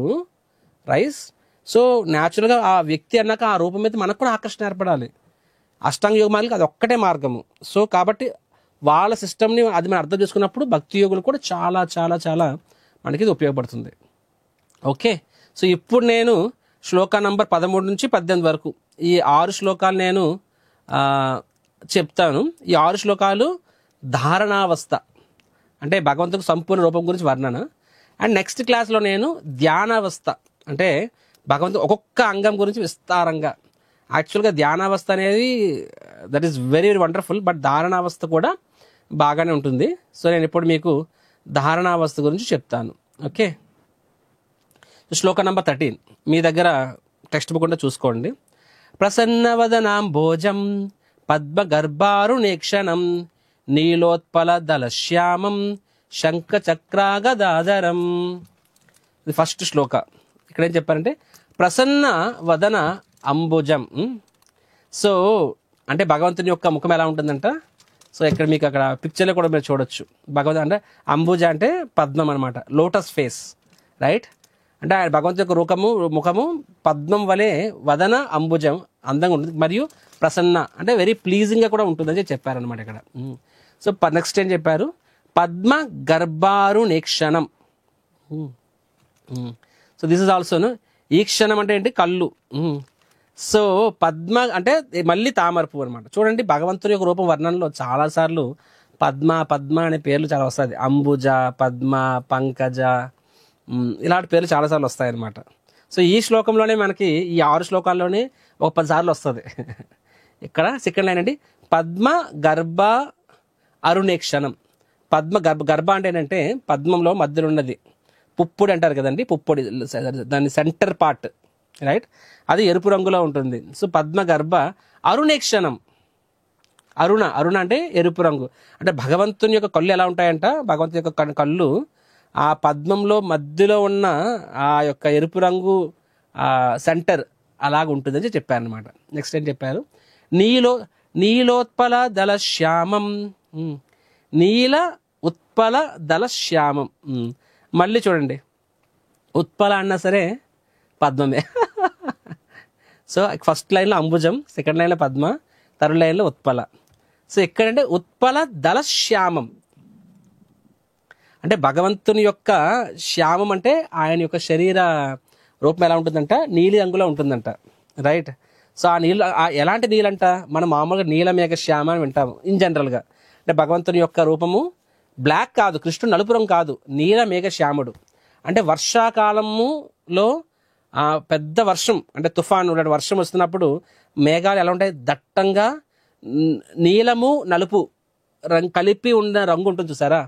సో న్యాచురల్గా ఆ వ్యక్తి అన్నాక ఆ రూపం మీద మనకు కూడా ఆకర్షణ ఏర్పడాలి. అష్టాంగ యోగ మార్గం అది ఒక్కటే మార్గము. సో కాబట్టి వాళ్ళ సిస్టమ్ని అది మనం అర్థం చేసుకున్నప్పుడు భక్తి యోగులు కూడా చాలా చాలా చాలా మనకి ఇది ఉపయోగపడుతుంది. ఓకే, సో ఇప్పుడు నేను శ్లోక నంబర్ 13 నుంచి 18 వరకు ఈ 6 శ్లోకాలు నేను చెప్తాను. ఈ 6 శ్లోకాలు ధారణావస్థ అంటే భగవంతుడికి సంపూర్ణ రూపం గురించి వర్ణన. అండ్ నెక్స్ట్ క్లాస్లో నేను ధ్యానావస్థ అంటే భగవంతుడు ఒక్కొక్క అంగం గురించి విస్తారంగా. యాక్చువల్గా ధ్యానావస్థ అనేది that is very very wonderful, but ధారణావస్థ కూడా బాగానే ఉంటుంది. సో నేను ఇప్పుడు మీకు ధారణావస్థ గురించి చెప్తాను. ఓకే, శ్లోక నంబర్ 13 మీ దగ్గర టెక్స్ట్ బుక్ ఉంటే చూసుకోండి. ప్రసన్నవదనాం భోజం పద్మగర్భారుణేక్షణం నీలోత్పల దళశ్యామం శంఖచక్రాగదాధరం. ఇది ఫస్ట్ శ్లోక. ఇక్కడ ఏం చెప్పారంటే ప్రసన్న వదన అంబుజం. సో అంటే భగవంతుని యొక్క ముఖం ఎలా ఉంటుందంట. సో ఇక్కడ మీకు అక్కడ పిక్చర్లో కూడా మీరు చూడొచ్చు. భగవంతుడు అంటే అంబుజ అంటే పద్మం అనమాట, లోటస్ ఫేస్, రైట్. అంటే ఆయన భగవంతుని యొక్క ముఖము పద్మం వలె, వదన అంబుజం అందంగా ఉంటుంది, మరియు ప్రసన్న అంటే వెరీ ప్లీజింగ్గా కూడా ఉంటుందని చెప్పారనమాట ఇక్కడ. సో నెక్స్ట్ ఏం చెప్పారు, పద్మ గర్భారుణేక్షణం. సో దిస్ ఇస్ ఆల్సోను ఈ క్షణం అంటే ఏంటి, కళ్ళు. సో పద్మ అంటే మళ్ళీ తామర పువ్వు అనమాట. చూడండి భగవంతుని యొక్క రూపం వర్ణనలో చాలాసార్లు పద్మ పద్మ అనే పేర్లు చాలా వస్తుంది. అంబుజ, పద్మ, పంకజ ఇలాంటి పేర్లు చాలాసార్లు వస్తాయన్నమాట. సో ఈ శ్లోకంలోనే మనకి ఈ 6 శ్లోకాల్లోనే ఒక 10 సార్లు వస్తుంది. ఇక్కడ సెకండ్ లైన్ అండి, పద్మ గర్భ అరుణేక్షణం. పద్మ గర్భ అంటే ఏంటంటే పద్మంలో మధ్యలో ఉన్నది పుప్పొడి అంటారు కదండి, పుప్పొడి దాని సెంటర్ పార్ట్, రైట్, అది ఎరుపు రంగులో ఉంటుంది. సో పద్మ గర్భ అరుణేక్షణం. అరుణ అంటే ఎరుపు రంగు. అంటే భగవంతుని యొక్క కళ్ళు ఎలా ఉంటాయంట, భగవంతుని యొక్క కళ్ళు ఆ పద్మంలో మధ్యలో ఉన్న ఆ యొక్క ఎరుపు రంగు సెంటర్ అలాగ ఉంటుందని చెప్పారనమాట. నెక్స్ట్ ఏం చెప్పారు, నీలోత్పల దళ శ్యామం. నీల ఉత్పల దళ శ్యామం. మళ్ళీ చూడండి, ఉత్పల అన్నా సరే పద్మమే. సో ఫస్ట్ లైన్లో అంబుజం, సెకండ్ లైన్లో పద్మ, థర్డ్ లైన్లో ఉత్పల. సో ఎక్కడంటే ఉత్పల దళ శ్యామం అంటే భగవంతుని యొక్క శ్యామం అంటే ఆయన యొక్క శరీర రూపం ఎలా ఉంటుందంట, నీలి రంగులో ఉంటుందంట, రైట్. సో ఆ నీళ్ళు ఎలాంటి నీళ్ళంట, మనం మామూలుగా నీలమేఘ శ్యామ అని వింటాము ఇన్ జనరల్గా. అంటే భగవంతుని యొక్క రూపము బ్లాక్ కాదు, కృష్ణుడు నలుపు రంగు కాదు, నీలమేఘ శ్యాముడు. అంటే వర్షాకాలములో పెద్ద వర్షం అంటే తుఫాను వర్షం వస్తున్నప్పుడు మేఘాలు ఎలా ఉంటాయి, దట్టంగా నీలము నలుపు కలిపి ఉన్న రంగు ఉంటుంది చూసారా.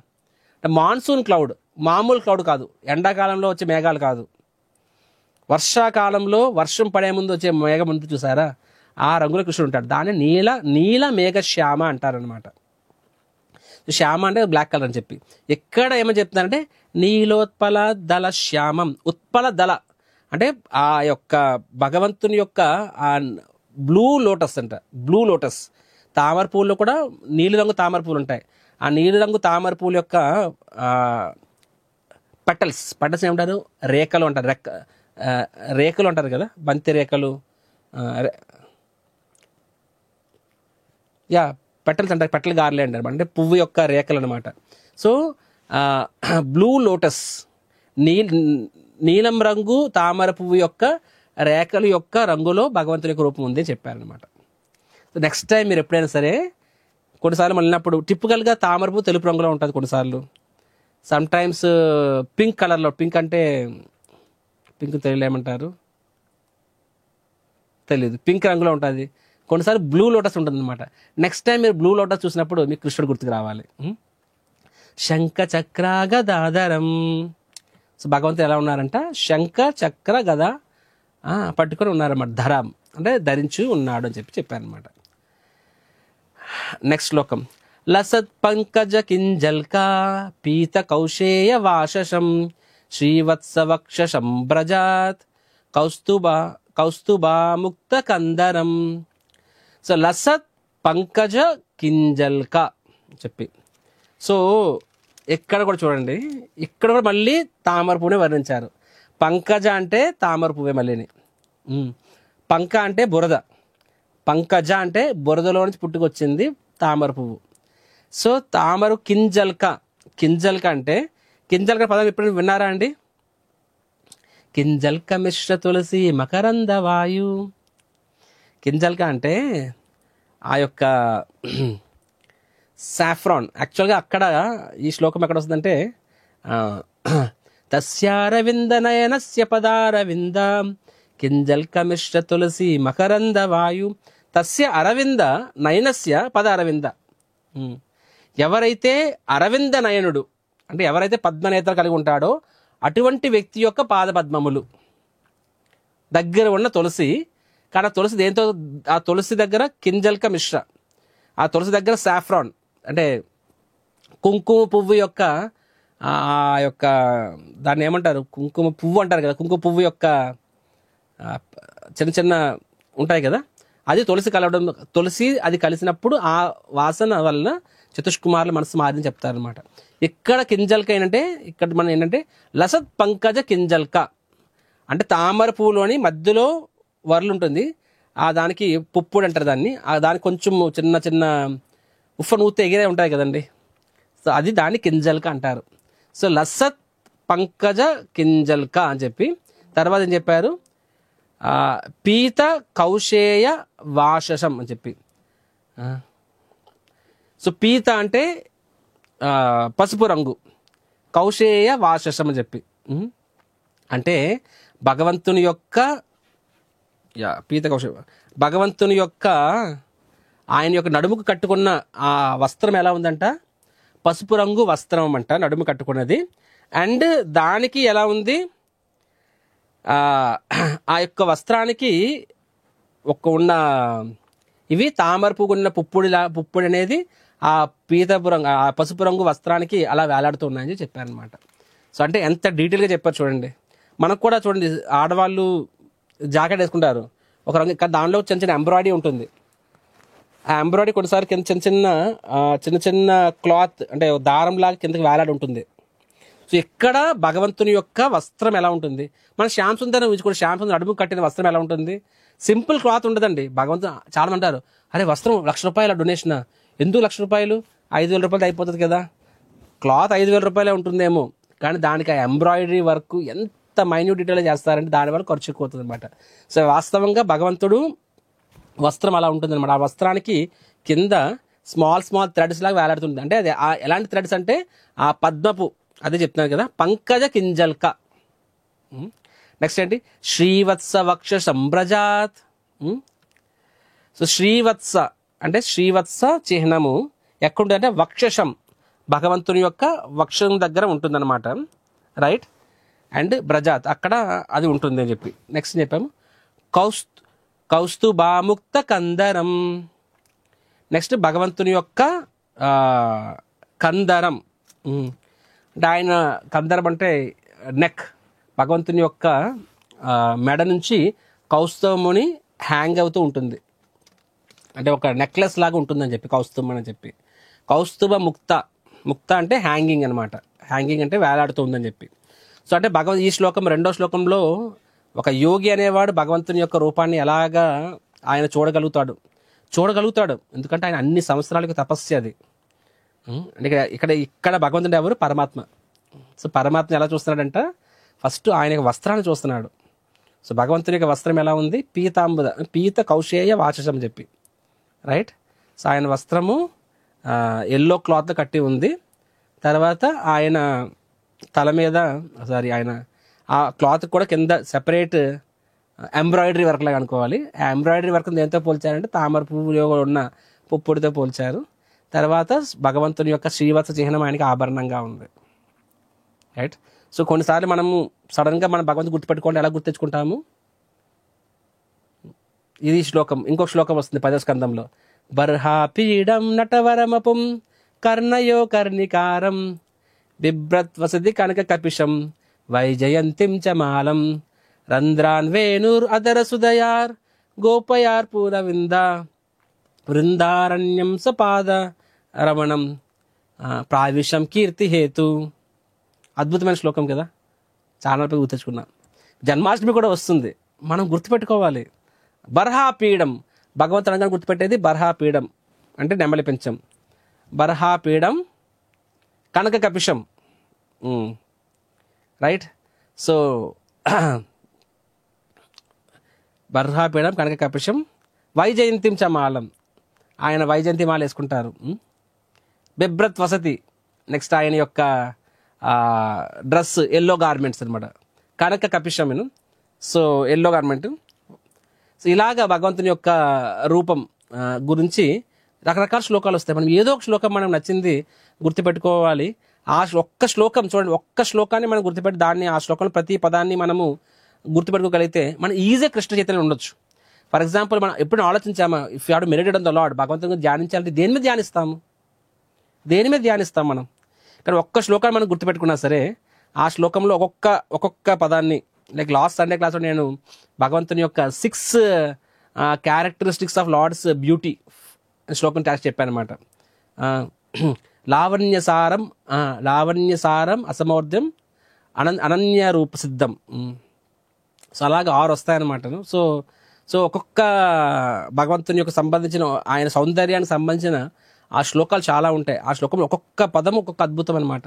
అంటే మాన్సూన్ క్లౌడ్, మామూలు క్లౌడ్ కాదు, ఎండాకాలంలో వచ్చే మేఘాలు కాదు, వర్షాకాలంలో వర్షం పడే ముందు వచ్చే మేఘం ఉంటుంది చూసారా, ఆ రంగులో కృష్ణుడు ఉంటాడు. దాన్ని నీల మేఘ శ్యామ అంటారనమాట. శ్యామ అంటే బ్లాక్ కలర్ అని చెప్పి ఎక్కడ ఏమని చెప్తున్నారంటే నీలోత్పల దళ శ్యామం. ఉత్పల దళ అంటే ఆ యొక్క భగవంతుని యొక్క ఆ బ్లూ లోటస్ అంట, బ్లూ లోటస్. తామర పూల్లో కూడా నీలి రంగు తామర పూలు ఉంటాయి. ఆ నీలి రంగు తామర పూల యొక్క పెటల్స్ ఏమంటారు, రేఖలు అంటారు, రేఖలు అంటారు కదా, బంతి రేఖలు, పెటల్స్ అంటారు, పెటల్ గార్లే అంటారు, అంటే పువ్వు యొక్క రేఖలు అనమాట. సో బ్లూ లోటస్, నీలం రంగు తామర పువ్వు యొక్క రేఖలు యొక్క రంగులో భగవంతుని యొక్క రూపం ఉంది అని చెప్పారనమాట. సో నెక్స్ట్ టైం మీరు ఎప్పుడైనా సరే కొన్నిసార్లు మళ్ళినప్పుడు టిపికల్గా తామరపు తెలుపు రంగులో ఉంటుంది, కొన్నిసార్లు సమ్ టైమ్స్ పింక్ కలర్లో, పింక్ అంటే పింక్ తెలియదు ఏమంటారు తెలీదు, పింక్ రంగులో ఉంటుంది. కొన్నిసార్లు బ్లూ లోటస్ ఉంటుంది అనమాట. నెక్స్ట్ టైం మీరు బ్లూ లోటస్ చూసినప్పుడు మీకు కృష్ణుడు గుర్తుకు రావాలి. శంఖ చక్ర గదాధరం. సో భగవంతుడు ఎలా ఉన్నారంట, శంఖ చక్ర గద పట్టుకొని ఉన్నారన్నమాట. ధరం అంటే ధరించి ఉన్నాడు అని చెప్పారనమాట. నెక్స్ట్ శ్లోకం. లసత్ పంకజ కింజల్కా పీత కౌశేయ వాషసం శ్రీవత్స వక్షసం బ్రజాత్ కౌస్తుభా ముక్త కందరం. సో లసత్ పంకజ కింజల్క చెప్పి, సో ఎక్కడ కూడా చూడండి, ఇక్కడ కూడా మళ్ళీ తామర పువ్వునే వర్ణించారు. పంకజ అంటే తామర పువ్వే మళ్ళీని. పంక అంటే బురద, పంకజ అంటే బురదలో నుంచి పుట్టుకొచ్చింది తామర పువ్వు. సో తామర కింజల్క, కింజల్క అంటే, కింజల్క పదం ఎప్పుడు విన్నారా అండి? కింజల్క మిశ్ర తులసి మకరంద వాయు. కింజల్క అంటే ఆ యొక్క సాఫ్రాన్. యాక్చువల్గా అక్కడ ఈ శ్లోకం ఎక్కడ వస్తుందంటే తస్యారవింద నయనస్య పదారవింద కింజల్క మిశ్ర తులసి మకరంద వాయు తస్య అరవింద నయనస్య పదారవింద. ఎవరైతే అరవింద నయనుడు అంటే ఎవరైతే పద్మనేత్ర కలిగి ఉంటాడో అటువంటి వ్యక్తి యొక్క పాదపద్మములు దగ్గర ఉన్న తులసి. కానీ ఆ తులసి దేంతో, ఆ తులసి దగ్గర కింజల్క మిశ్ర, ఆ తులసి దగ్గర సాఫ్రాన్ అంటే కుంకుమ పువ్వు యొక్క ఆ యొక్క దాన్ని ఏమంటారు, కుంకుమ పువ్వు అంటారు కదా, కుంకుమ పువ్వు యొక్క చిన్న చిన్న ఉంటాయి కదా, అది తులసి కలవడం, తులసి అది కలిసినప్పుడు ఆ వాసన వలన చతుష్కుమారుల మనసు మారింది చెప్తారనమాట. ఇక్కడ కింజల్క ఏంటంటే, ఇక్కడ మనం ఏంటంటే లసత్ పంకజ కింజల్క అంటే తామర పువ్వులోని మధ్యలో వరలు ఉంటుంది, ఆ దానికి పుప్పుడు అంటారు దాన్ని, ఆ దానికి కొంచెం చిన్న చిన్న ఉఫ్ఫ నూత ఎగిరే ఉంటాయి కదండి, సో అది దాన్ని కింజల్క అంటారు. సో లసత్ పంకజ కింజల్క అని చెప్పి తర్వాత ఏం చెప్పారు, పీత కౌశేయ వాషసం అని చెప్పి. సో పీత అంటే పసుపు రంగు, కౌశేయ వాషసం అని చెప్పి అంటే భగవంతుని యొక్క పీత కౌశేయ, భగవంతుని యొక్క ఆయన యొక్క నడుముకు కట్టుకున్న ఆ వస్త్రం ఎలా ఉందంట, పసుపు రంగు వస్త్రం అంట నడుము కట్టుకున్నది. అండ్ దానికి ఎలా ఉంది, ఆ యొక్క వస్త్రానికి ఉన్న ఇవి తామర పువ్వు ఉన్న పుప్పుడి అనేది ఆ పీతపు రంగు, ఆ పసుపు రంగు వస్త్రానికి అలా వేలాడుతూ ఉన్నాయని చెప్పారనమాట. సో అంటే ఎంత డీటెయిల్గా చెప్పారు చూడండి. మనకు కూడా చూడండి, ఆడవాళ్ళు జాకెట్ వేసుకుంటారు ఒక రంగు, దానిలో చిన్న చిన్న ఎంబ్రాయిడరీ ఉంటుంది. ఆ ఎంబ్రాయిడరీ కొన్నిసారి కింద చిన్న చిన్న క్లాత్ అంటే దారంలాగా కిందకి వేలాడి ఉంటుంది. సో ఇక్కడ భగవంతుని యొక్క వస్త్రం ఎలా ఉంటుంది, మన శ్యామ్ సుందరం ఊహించుకోండి, శ్యామ్ సుందరం అడుగు కట్టిన వస్త్రం ఎలా ఉంటుంది, సింపుల్ క్లాత్ ఉండదండి. భగవంతుడు చాలా మంది అంటారు, అరే వస్త్రం ₹1,00,000 డొనేషన్, ఎందుకు ₹1,00,000, ₹5,000 అయిపోతుంది కదా. క్లాత్ ₹5,000 ఉంటుందేమో, కానీ దానికి ఆ ఎంబ్రాయిడరీ వర్క్ ఎంత మైన్యూట్ డీటెయిల్ చేస్తారంటే దానివల్ల ఖర్చు ఎక్కువ అవుతుంది అనమాట. సో వాస్తవంగా భగవంతుడు వస్త్రం అలా ఉంటుంది అనమాట. ఆ వస్త్రానికి కింద స్మాల్ థ్రెడ్స్ లాగా వేలాడుతుంది. అంటే అది ఎలాంటి థ్రెడ్స్ అంటే ఆ పద్మపు, అదే చెప్తున్నాను కదా, పంకజ కింజల్క. నెక్స్ట్ ఏంటి, శ్రీవత్స వక్ష సంబ్రజాత్. సో శ్రీవత్స అంటే శ్రీవత్స చిహ్నము ఎక్కడుంటుంది అంటే వక్షసం, భగవంతుని యొక్క వక్షం దగ్గర ఉంటుందన్నమాట, రైట్. అండ్ బ్రజాత్ అక్కడ అది ఉంటుంది అని చెప్పి నెక్స్ట్ చెప్పాము. కౌస్తుభాముక్త కందరం. నెక్స్ట్ భగవంతుని యొక్క కందరం అంటే ఆయన కందరం అంటే నెక్, భగవంతుని యొక్క మెడ నుంచి కౌస్తుభముని హ్యాంగ్ అవుతూ ఉంటుంది, అంటే ఒక నెక్లెస్ లాగా ఉంటుందని చెప్పి కౌస్తుభం అని చెప్పి. కౌస్తుభ ముక్త అంటే హ్యాంగింగ్ అనమాట, హ్యాంగింగ్ అంటే వేలాడుతుందని చెప్పి. సో అంటే ఈ శ్లోకం, రెండో శ్లోకంలో ఒక యోగి అనేవాడు భగవంతుని యొక్క రూపాన్ని ఎలాగా ఆయన చూడగలుగుతాడు, ఎందుకంటే ఆయన అన్ని సంవత్సరాలకు తపస్సు అది. అంటే ఇక్కడ భగవంతుడు ఎవరు, పరమాత్మ. సో పరమాత్మ ఎలా చూస్తున్నాడంట, ఫస్ట్ ఆయన యొక్క వస్త్రాన్ని చూస్తున్నాడు. సో భగవంతుని యొక్క వస్త్రం ఎలా ఉంది, పీత కౌశేయ వాచసం చెప్పి, రైట్. సో ఆయన వస్త్రము ఎల్లో క్లాత్ కట్టి ఉంది. తర్వాత ఆయన తల మీద ఆయన ఆ క్లాత్ కూడా కింద సెపరేట్ ఎంబ్రాయిడరీ వర్క్ లాగా అనుకోవాలి. ఆ ఎంబ్రాయిడరీ వర్క్ దేంతో పోల్చారంటే తామర పువ్వులో ఉన్న పుప్పొడితో పోల్చారు. తర్వాత భగవంతుని యొక్క శ్రీవత్స చిహ్నం ఆయనకి ఆభరణంగా ఉంది. రైట్. సో కొన్నిసార్లు మనము సడన్గా మన భగవంతుని గుర్తుపెట్టుకోండి, ఎలా గుర్తెచ్చుకుంటాము? ఇది శ్లోకం. ఇంకొక శ్లోకం వస్తుంది 10వ స్కందంలో. బర్హాపీడం నటవరమపుం కర్ణయో కర్ణికారం బిభ్రత్వసతి కనక కపిశం వైజయంతిం చ మాలం రంధ్రాన్ వేణుర్ అదరసుదయార్ గోపయార్ పూరవింద వృందారణ్యం సపాద రమణం ప్రావిశం కీర్తి హేతు. అద్భుతమైన శ్లోకం కదా, చాలా పేరు గుర్తించుకున్నా. జన్మాష్టమి కూడా వస్తుంది, మనం గుర్తుపెట్టుకోవాలి. బర్హాపీడం, భగవంతుడు అనగా గుర్తుపెట్టేది బర్హాపీడం అంటే నెమలి పెంచం. బర్హాపీడం కనక కపిశం. రైట్. సో బర్హాపీడం కనక కపిశం వైజయంతిం చమాలం, ఆయన వైజయంతి మాల వేసుకుంటారు. బిభ్రత్ వసతి, నెక్స్ట్ ఆయన యొక్క డ్రెస్ ఎల్లో గార్మెంట్స్ అనమాట. కనక కపిశం, సో ఎల్లో గార్మెంట్. సో ఇలాగా భగవంతుని యొక్క రూపం గురించి రకరకాల శ్లోకాలు వస్తాయి. మనం ఏదో ఒక శ్లోకం మనం నచ్చింది గుర్తుపెట్టుకోవాలి. ఆ ఒక్క శ్లోకం చూడండి, ఒక్క శ్లోకాన్ని మనం గుర్తుపెట్టి దాన్ని ఆ శ్లోకంలో ప్రతి పదాన్ని మనము గుర్తుపెట్టుకోగలిగితే మనం ఈజీగా కృష్ణ చైతన్యం ఉండొచ్చు. ఫర్ ఎగ్జాంపుల్, మనం ఎప్పుడు ఆలోచించామా, if you have to meditate on the lord, భగవంతుని ధ్యానించాలంటే దేని మీద ధ్యానిస్తాము? దేని మీద ధ్యానిస్తాం మనం? కానీ ఒక్క శ్లోకాన్ని మనం గుర్తుపెట్టుకున్నా సరే ఆ శ్లోకంలో ఒక్కొక్క పదాన్ని, లైక్ లాస్ట్ సండే క్లాస్లో నేను భగవంతుని యొక్క 6 క్యారెక్టరిస్టిక్స్ ఆఫ్ లార్డ్స్ బ్యూటీ శ్లోకం ట్యాక్స్ చెప్పాను అనమాట. లావణ్యసారం అసమౌర్ధ్యం అనన్య రూప సిద్ధం. సో అలాగా 6 వస్తాయన్నమాట. సో ఒక్కొక్క భగవంతుని యొక్క సంబంధించిన ఆయన సౌందర్యానికి సంబంధించిన ఆ శ్లోకాలు చాలా ఉంటాయి. ఆ శ్లోకంలో ఒక్కొక్క పదం ఒక్కొక్క అద్భుతం అనమాట.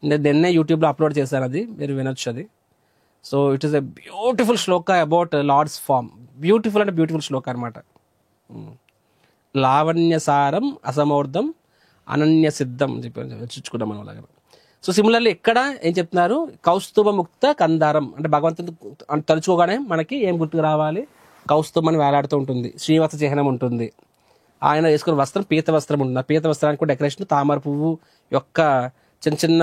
నేను నిన్నే యూట్యూబ్లో అప్లోడ్ చేశాను, అది మీరు వినొచ్చు అది. So it is a beautiful shloka about lord's form. Beautiful అంటే బ్యూటిఫుల్ శ్లోక అనమాట. లావణ్యసారం అసమౌర్ధం అనన్య సిద్ధం చూచుకున్నాం మనం అలాగే. సో సిమిలర్లీ ఇక్కడ ఏం చెప్తున్నారు? కౌస్తుభ ముక్త కందారం అంటే భగవంతుని తలుచుకోగానే మనకి ఏం గుర్తుకు రావాలి? కౌస్తుభం అని వేలాడుతూ ఉంటుంది, శ్రీవత్స చిహ్నం ఉంటుంది, ఆయన వేసుకున్న వస్త్రం పీత వస్త్రం ఉంటుంది. ఆ పీత వస్త్రానికి కూడా డెకరేషన్ తామర పువ్వు యొక్క చిన్న చిన్న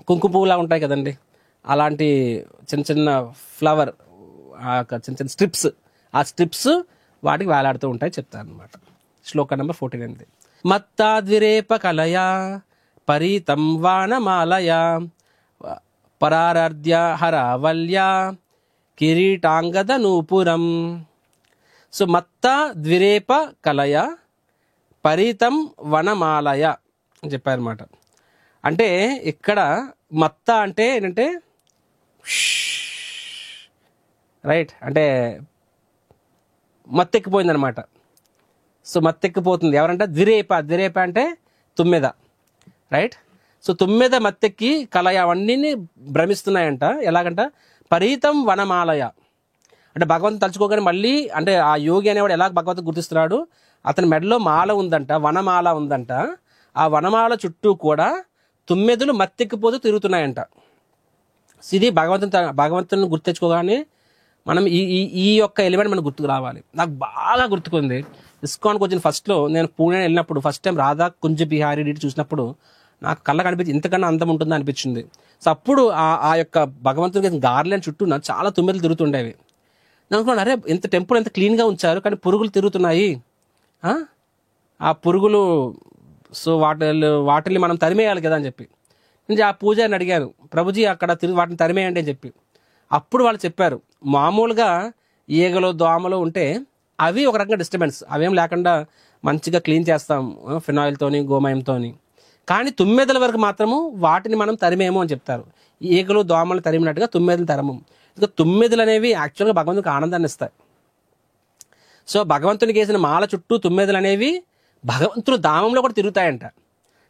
కుంకుమ పువ్వులా ఉంటాయి కదండి, అలాంటి చిన్న చిన్న ఫ్లవర్, చిన్న చిన్న స్ట్రిప్స్, ఆ స్ట్రిప్స్ వాటికి వేలాడుతూ ఉంటాయి చెప్తారు అనమాట. శ్లోక నెంబర్ 14. మత్తాద్విరేప కలయా పరీతం వానమాలయా పరారాధ్య హరావల్యా కిరీటాంగద నూపురం. సో మత్త ద్విరేప కలయ పరీతం వనమాలయ అని చెప్పారన్నమాట. అంటే ఇక్కడ మత్త అంటే ఏంటంటే రైట్, అంటే మత్తెక్కిపోయిందనమాట. సో మత్తెక్కిపోతుంది ఎవరంటే ద్విరేప అంటే తుమ్మెద. రైట్. సో తుమ్మెద మత్తెక్కి కలయ అవన్నీ భ్రమిస్తున్నాయంట. ఎలాగంట? పరీతం వనమాలయ అంటే భగవంతుని తలుచుకోగానే మళ్ళీ, అంటే ఆ యోగి అనేవాడు ఎలా భగవంతుని గుర్తిస్తున్నాడు? అతని మెడలో మాల ఉందంట, వనమాల ఉందంట. ఆ వనమాల చుట్టూ కూడా తుమ్మెదలు మత్తెక్కిపోతూ తిరుగుతున్నాయంట. ఇది భగవంతుని గుర్తించుకోగానే మనం ఈ యొక్క ఎలిమెంట్ మనకు గుర్తుకు రావాలి. నాకు బాగా గుర్తుకుంది, ఇస్కాన్కి వచ్చిన ఫస్ట్లో నేను పూణే వెళ్ళినప్పుడు first time Radha Kunja Bihari deity చూసినప్పుడు నాకు కళ్ళ కనిపించి ఇంతకన్నా అందం ఉంటుందా అనిపించింది. సో అప్పుడు ఆ యొక్క భగవంతునికి గార్లెండ్ చుట్టూ చాలా తుమ్మెదలు తిరుగుతుండేవి. నేను అనుకున్నాను, అరే ఇంత టెంపుల్ ఎంత క్లీన్గా ఉంచారు కానీ పురుగులు తిరుగుతున్నాయి. ఆ పురుగులు, సో వాటిని మనం తరిమేయాలి కదా అని చెప్పి నేను ఆ పూజారిని అడిగాను, ప్రభుజీ అక్కడ వాటిని తరిమేయండి అని చెప్పి. అప్పుడు వాళ్ళు చెప్పారు, మామూలుగా ఈగలు దోమలు ఉంటే అవి ఒక రకంగా డిస్టర్బెన్స్, అవేం లేకుండా మంచిగా క్లీన్ చేస్తాం ఫినాయిల్తోని గోమయంతోని. కానీ తుమ్మెదల వరకు మాత్రము వాటిని మనం తరిమేమో అని చెప్తారు. ఈగలు దోమలు తరిమినట్టుగా తుమ్మెదలు తరము. ఇంకా తుమ్మెదలు అనేవి యాక్చువల్గా భగవంతునికి ఆనందాన్ని ఇస్తాయి. సో భగవంతునికి వేసిన మాల చుట్టూ తుమ్మెదలు అనేవి భగవంతుని ధామంలో కూడా తిరుగుతాయంట.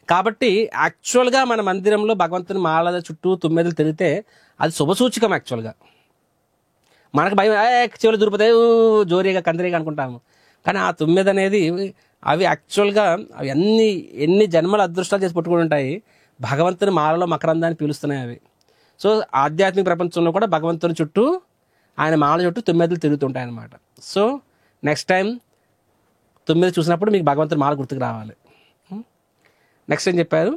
కాబట్టి యాక్చువల్గా మన మందిరంలో భగవంతుని మాల చుట్టూ తుమ్మెదలు తిరిగితే అది శుభసూచకం. యాక్చువల్గా మనకు భయం, చెవులు దురిపోతాయి జోరీగా కందిరీగా అనుకుంటాము. కానీ ఆ తుమ్మెద అనేది అవి యాక్చువల్గా అవి ఎన్ని జన్మల అదృష్టాలు చేసి పుట్టుకుని ఉంటాయి. భగవంతుని మాలలో మకరందాన్ని పీలుస్తున్నాయి అవి. సో ఆధ్యాత్మిక ప్రపంచంలో కూడా భగవంతుని చుట్టూ, ఆయన మాల చుట్టూ 9 తిరుగుతుంటాయి అన్నమాట. సో నెక్స్ట్ టైం 9 చూసినప్పుడు మీకు భగవంతుని మాల గుర్తుకు రావాలి. నెక్స్ట్ ఏం చెప్పారు?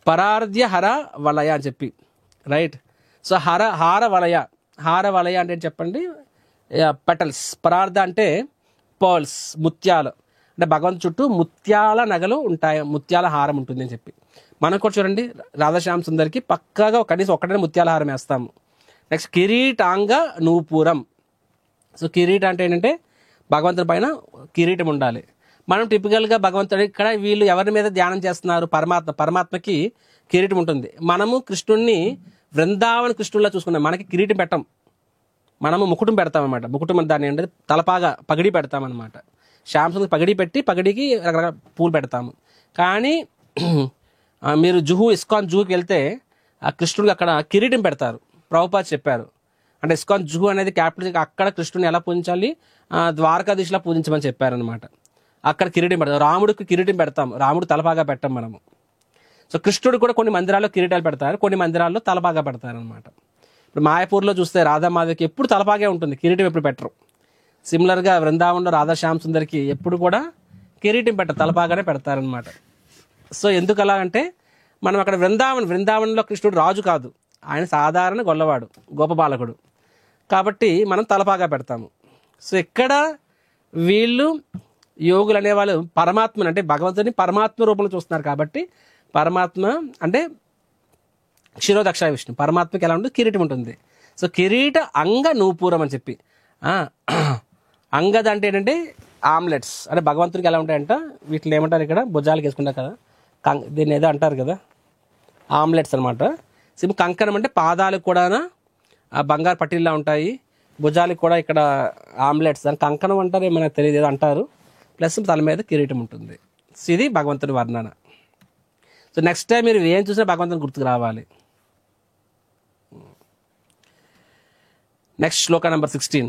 పరార్ధ్య హర వలయ అని చెప్పి, రైట్. సో హార వలయ అంటే ఏంటి చెప్పండి? పెటల్స్. పరార్ధ అంటే పర్ల్స్, ముత్యాలు. అంటే భగవంతు చుట్టూ ముత్యాల నగలు ఉంటాయి, ముత్యాల హారం ఉంటుంది అని చెప్పి. మనం కూడా చూడండి, రాధాశ్యామ్ సుందర్కి పక్కాగా కనీసం ఒక్కటే ముత్యాల హారం వేస్తాము. నెక్స్ట్ కిరీటాంగ నూపురం. సో కిరీట అంటే ఏంటంటే భగవంతుని పైన కిరీటం ఉండాలి. మనం టిపికల్గా భగవంతుడు ఇక్కడ వీళ్ళు ఎవరి మీద ధ్యానం చేస్తున్నారు? పరమాత్మకి కిరీటం ఉంటుంది. మనము కృష్ణుడిని బృందావన కృష్ణుడిలా చూసుకున్నాం. మనకి కిరీటం పెట్టం, మనము ముకుటం పెడతామన్నమాట. ముకుటం దాన్ని అంటే తలపాగా పగిడి పెడతామన్నమాట. శ్యామ్సుందర్ పగిడి పెట్టి పగిడికి రకరకాల పూలు పెడతాము. కానీ మీరు ఇస్కాన్ జూకి వెళ్తే ఆ కృష్ణుడికి అక్కడ కిరీటం పెడతారు. ప్రభుపాద్ చెప్పారు. అంటే ఇస్కాన్ జూ అనేది క్యాపిటల్, అక్కడ కృష్ణుని ఎలా పూజించాలి? ద్వారకాధీశలా పూజించమని చెప్పారనమాట. అక్కడ కిరీటం పెడతాం. రాముడికి కిరీటం పెడతాం, రాముడు తలపాగా పెట్టాం మనము. సో కృష్ణుడు కూడా కొన్ని మందిరాల్లో కిరీటాలు పెడతారు, కొన్ని మందిరాల్లో తలపాగా పెడతారు అనమాట. ఇప్పుడు మాయాపూర్లో చూస్తే రాధామాధవికి ఎప్పుడు తలపాగే ఉంటుంది, కిరీటం ఎప్పుడు పెట్టరు. సిమిలర్గా వృందావనంలో రాధాశ్యామ్ సుందర్కి ఎప్పుడు కూడా కిరీటం పెట్టరు, తలపాగానే పెడతారనమాట. సో ఎందుకు అలా అంటే మనం అక్కడ బృందావనంలో కృష్ణుడు రాజు కాదు, ఆయన సాధారణ గొల్లవాడు, గోపబాలకుడు. కాబట్టి మనం తలపాగా పెడతాము. సో ఇక్కడ వీళ్ళు యోగులు అనేవాళ్ళు పరమాత్మని, అంటే భగవంతుని పరమాత్మ రూపంలో చూస్తున్నారు. కాబట్టి పరమాత్మ అంటే క్షీరోదక్ష విష్ణు, పరమాత్మకి ఎలా ఉంటుంది? కిరీటం ఉంటుంది. సో కిరీట అంగ నూపురం అని చెప్పి. అంగద అంటే ఏంటంటే ఆమ్లెట్స్. అంటే భగవంతుడికి ఎలా ఉంటాయంట, వీటిని ఏమంటారు ఇక్కడ? భుజాలకు వేసుకుంటారు కదా, దీన్ని ఏదో అంటారు కదా, ఆమ్లెట్స్ అనమాట. సిమ్ కంకణం అంటే పాదాలకు కూడా బంగారు పట్టీల్లా ఉంటాయి, భుజాలకు కూడా ఇక్కడ ఆమ్లెట్స్, దాని కంకణం అంటారు, ఏమైనా తెలియదు, ఏదో అంటారు. ప్లస్ తల మీద కిరీటం ఉంటుంది. సో ఇది భగవంతుడి వర్ణన. సో నెక్స్ట్ టైం మీరు ఏం చూసినా భగవంతుని గుర్తుకు రావాలి. నెక్స్ట్ శ్లోక నెంబర్ 16.